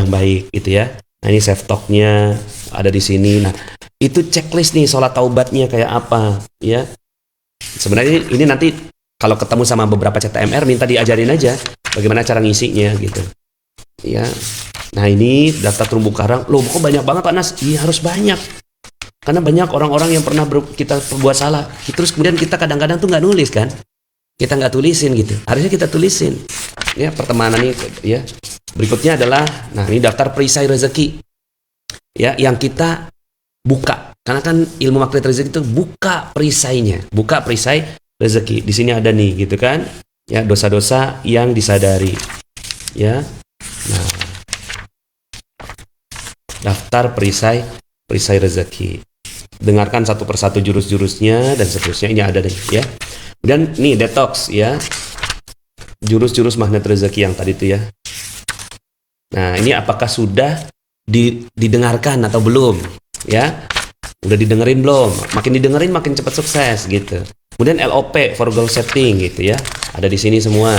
baik gitu ya. Nah, ini self talk-nya ada di sini. Nah, itu checklist nih sholat taubatnya kayak apa ya. Sebenarnya ini nanti kalau ketemu sama beberapa CTMR minta diajarin aja bagaimana cara ngisinya gitu. Ya. Nah, ini daftar terumbu karang. Loh, kok banyak banget Pak Nas? Iya, harus banyak. Karena banyak orang-orang yang pernah kita berbuat salah. Terus kemudian kita kadang-kadang tuh nggak nulis kan? Kita nggak tulisin gitu. Harusnya kita tulisin. Ya, pertemanan ini ya. Berikutnya adalah, nah ini daftar perisai rezeki. Ya, yang kita buka. Karena kan ilmu magnet rezeki itu buka perisainya. Buka perisai rezeki. Di sini ada nih gitu kan. Ya, dosa-dosa yang disadari. Ya. Nah, daftar perisai rezeki. Dengarkan satu persatu jurus-jurusnya dan seterusnya. Ini ada nih ya. Dan nih detox ya. Jurus-jurus magnet rezeki yang tadi itu ya. Nah, ini apakah sudah didengarkan atau belum? Ya. Udah didengerin belum? Makin didengerin makin cepat sukses gitu. Kemudian LOP for goal setting gitu ya. Ada di sini semua.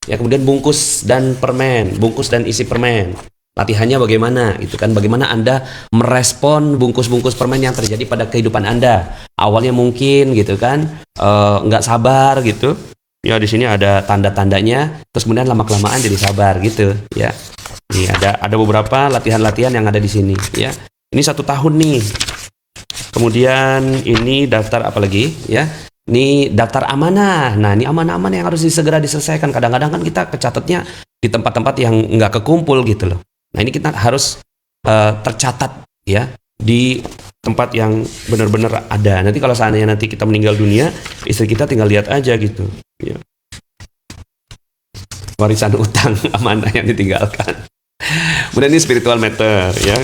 Ya, kemudian bungkus dan permen, bungkus dan isi permen. Latihannya bagaimana gitu kan, bagaimana Anda merespon bungkus-bungkus permen yang terjadi pada kehidupan Anda. Awalnya mungkin gitu kan nggak sabar gitu ya, di sini ada tanda-tandanya, terus kemudian lama-kelamaan jadi sabar gitu ya. Nih ada beberapa latihan-latihan yang ada di sini ya. Ini 1 tahun nih. Kemudian ini daftar apa lagi ya, ini daftar amanah. Nah, ini amanah-amanah yang harus segera diselesaikan. Kadang-kadang kan kita kecatatnya di tempat-tempat yang nggak kekumpul gitu loh. Nah, ini kita harus tercatat ya di tempat yang benar-benar ada. Nanti kalau seandainya nanti kita meninggal dunia, istri kita tinggal lihat aja gitu. Ya. Warisan utang amanah yang ditinggalkan. Kemudian ini spiritual matter ya.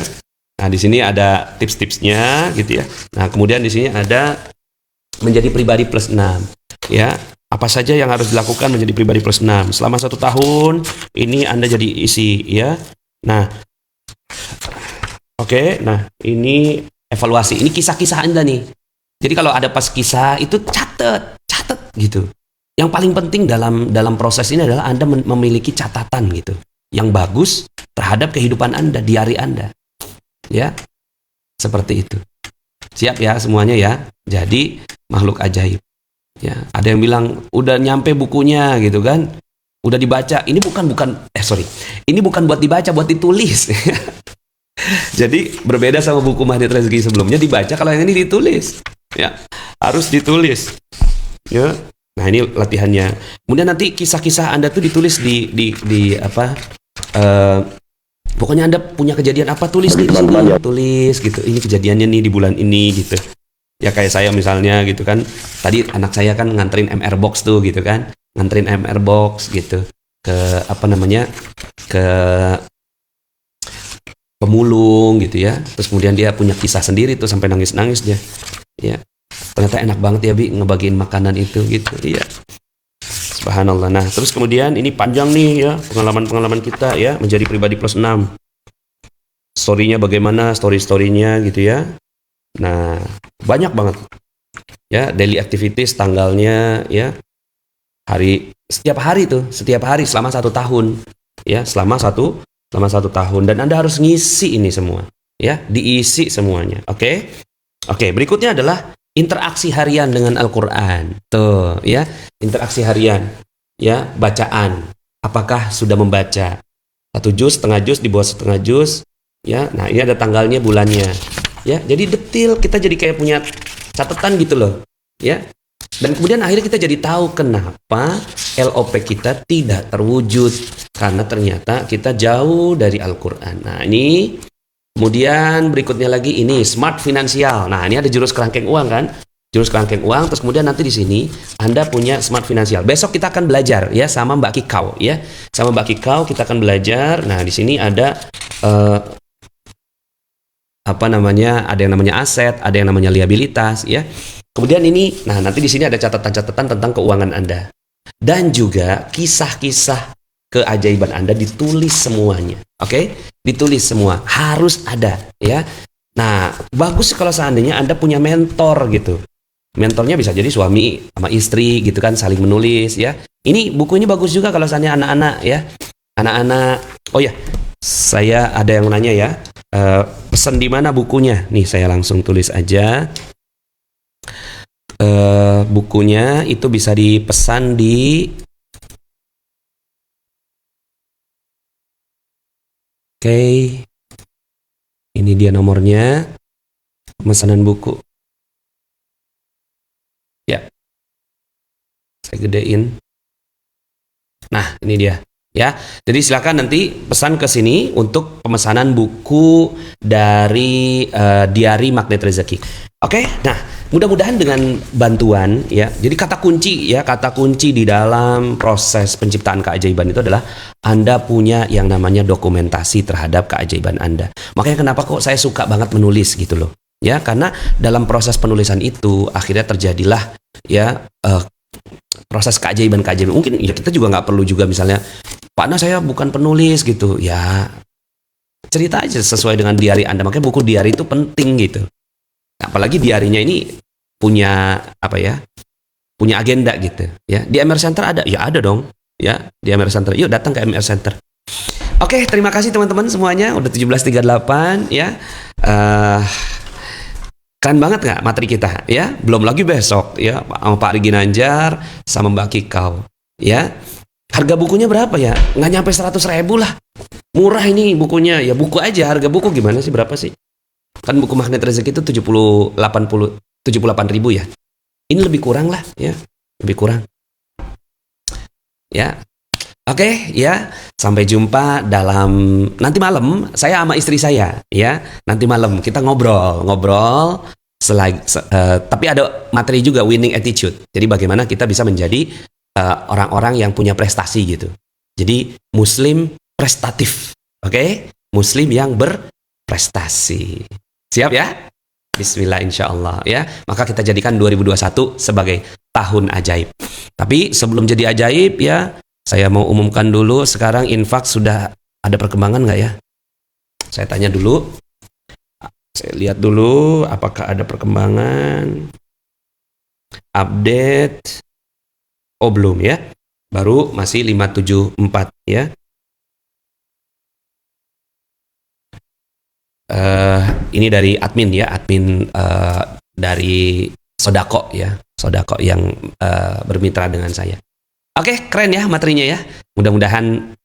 Nah, di sini ada tips-tipsnya gitu ya. Nah, kemudian di sini ada menjadi pribadi plus 6 ya. Apa saja yang harus dilakukan menjadi pribadi plus 6 selama 1 tahun ini Anda jadi isi ya. Nah, oke. Nah, ini evaluasi. Ini kisah-kisah Anda nih. Jadi kalau ada pas kisah itu catat gitu. Yang paling penting dalam proses ini adalah Anda memiliki catatan gitu, yang bagus terhadap kehidupan Anda, diari Anda. Ya, seperti itu. Siap ya semuanya ya. Jadi makhluk ajaib. Ya, ada yang bilang udah nyampe bukunya gitu kan. Udah dibaca, ini ini bukan buat dibaca, buat ditulis. Jadi berbeda sama buku Magnet Rezeki sebelumnya dibaca, kalau yang ini ditulis. Ya, harus ditulis. Ya. Nah, ini latihannya. Kemudian nanti kisah-kisah Anda tuh ditulis di apa? Pokoknya Anda punya kejadian apa, tulis di sini, tulis gitu. Ini kejadiannya nih di bulan ini gitu. Ya kayak saya misalnya gitu kan. Tadi anak saya kan nganterin MR box tuh gitu kan. Nganterin MR box gitu ke ke pemulung gitu ya. Terus kemudian dia punya kisah sendiri tuh sampai nangis-nangis dia. Ya. Ternyata enak banget ya Bi ngebagiin makanan itu gitu. Iya. Subhanallah. Nah, terus kemudian ini panjang nih ya pengalaman-pengalaman kita ya menjadi pribadi plus 6. Story-nya bagaimana, story-storynya gitu ya. Nah, banyak banget. Ya, daily activities tanggalnya ya. Setiap hari selama 1 tahun ya, selama satu tahun, dan Anda harus ngisi ini semua ya, diisi semuanya. Oke, berikutnya adalah interaksi harian dengan Al-Quran tuh ya, interaksi harian ya, bacaan. Apakah sudah membaca 1 juz, setengah juz, di bawah setengah juz ya. Nah, ini ada tanggalnya, bulannya ya, jadi detail, kita jadi kayak punya catatan gitu loh ya. Dan kemudian akhirnya kita jadi tahu kenapa LOP kita tidak terwujud, karena ternyata kita jauh dari Al-Quran. Nah, ini kemudian berikutnya lagi ini smart finansial. Nah, ini ada jurus kerangkeng uang kan, jurus kerangkeng uang. Terus kemudian nanti di sini Anda punya smart finansial. Besok kita akan belajar ya sama Mbak Kikau ya, sama Mbak Kikau kita akan belajar. Nah, di sini ada ada yang namanya aset, ada yang namanya liabilitas ya. Kemudian ini, nah nanti di sini ada catatan-catatan tentang keuangan Anda. Dan juga kisah-kisah keajaiban Anda ditulis semuanya. Oke? Ditulis semua. Harus ada ya. Nah, bagus kalau seandainya Anda punya mentor gitu. Mentornya bisa jadi suami sama istri gitu kan, saling menulis ya. Ini buku ini bagus juga kalau seandainya anak-anak ya. Anak-anak. Oh ya, saya ada yang nanya ya. Pesan di mana bukunya? Nih saya langsung tulis aja. bukunya itu bisa dipesan di Oke, ini dia nomornya, pemesanan buku. Ya, saya gedein. Nah, ini dia. Ya, jadi silakan nanti pesan ke sini untuk pemesanan buku dari Diari Magnet Rezeki. Oke, nah mudah-mudahan dengan bantuan ya. Jadi kata kunci di dalam proses penciptaan keajaiban itu adalah Anda punya yang namanya dokumentasi terhadap keajaiban Anda. Makanya kenapa kok saya suka banget menulis gitu loh. Ya, karena dalam proses penulisan itu akhirnya terjadilah ya proses keajaiban-keajaiban. Mungkin ya kita juga nggak perlu juga misalnya, Pak Nah saya bukan penulis gitu. Ya cerita aja sesuai dengan diari Anda. Makanya buku diari itu penting gitu. Apalagi diarinya ini punya apa ya? Punya agenda gitu ya. Di MR Center ada? Ya ada dong. Ya, di MR Center. Yuk datang ke MR Center. Oke, terima kasih teman-teman semuanya. Udah 17.38 ya. Keren banget nggak materi kita ya? Belum lagi besok ya sama Pak Rigi Nanjar sama Mbak Kikau ya. Harga bukunya berapa ya? Nggak nyampe 100.000 lah. Murah ini bukunya. Ya buku aja, harga buku gimana sih? Berapa sih? Kan buku Magnet Rezeki itu 78.000 ya. Ini lebih kurang lah ya. Lebih kurang. Ya. Oke ya, sampai jumpa dalam nanti malam saya sama istri saya ya. Nanti malam kita ngobrol tapi ada materi juga winning attitude. Jadi bagaimana kita bisa menjadi orang-orang yang punya prestasi gitu. Jadi muslim prestatif. Oke? Muslim yang berprestasi. Siap ya? Bismillah insyaallah ya. Maka kita jadikan 2021 sebagai tahun ajaib. Tapi sebelum jadi ajaib ya, saya mau umumkan dulu sekarang infak sudah ada perkembangan nggak ya? Saya tanya dulu. Saya lihat dulu apakah ada perkembangan. Update. Oh belum ya. Baru masih 574 ya. Ini dari admin ya. Admin dari Sodako ya. Sodako yang bermitra dengan saya. Oke, keren ya materinya ya. Mudah-mudahan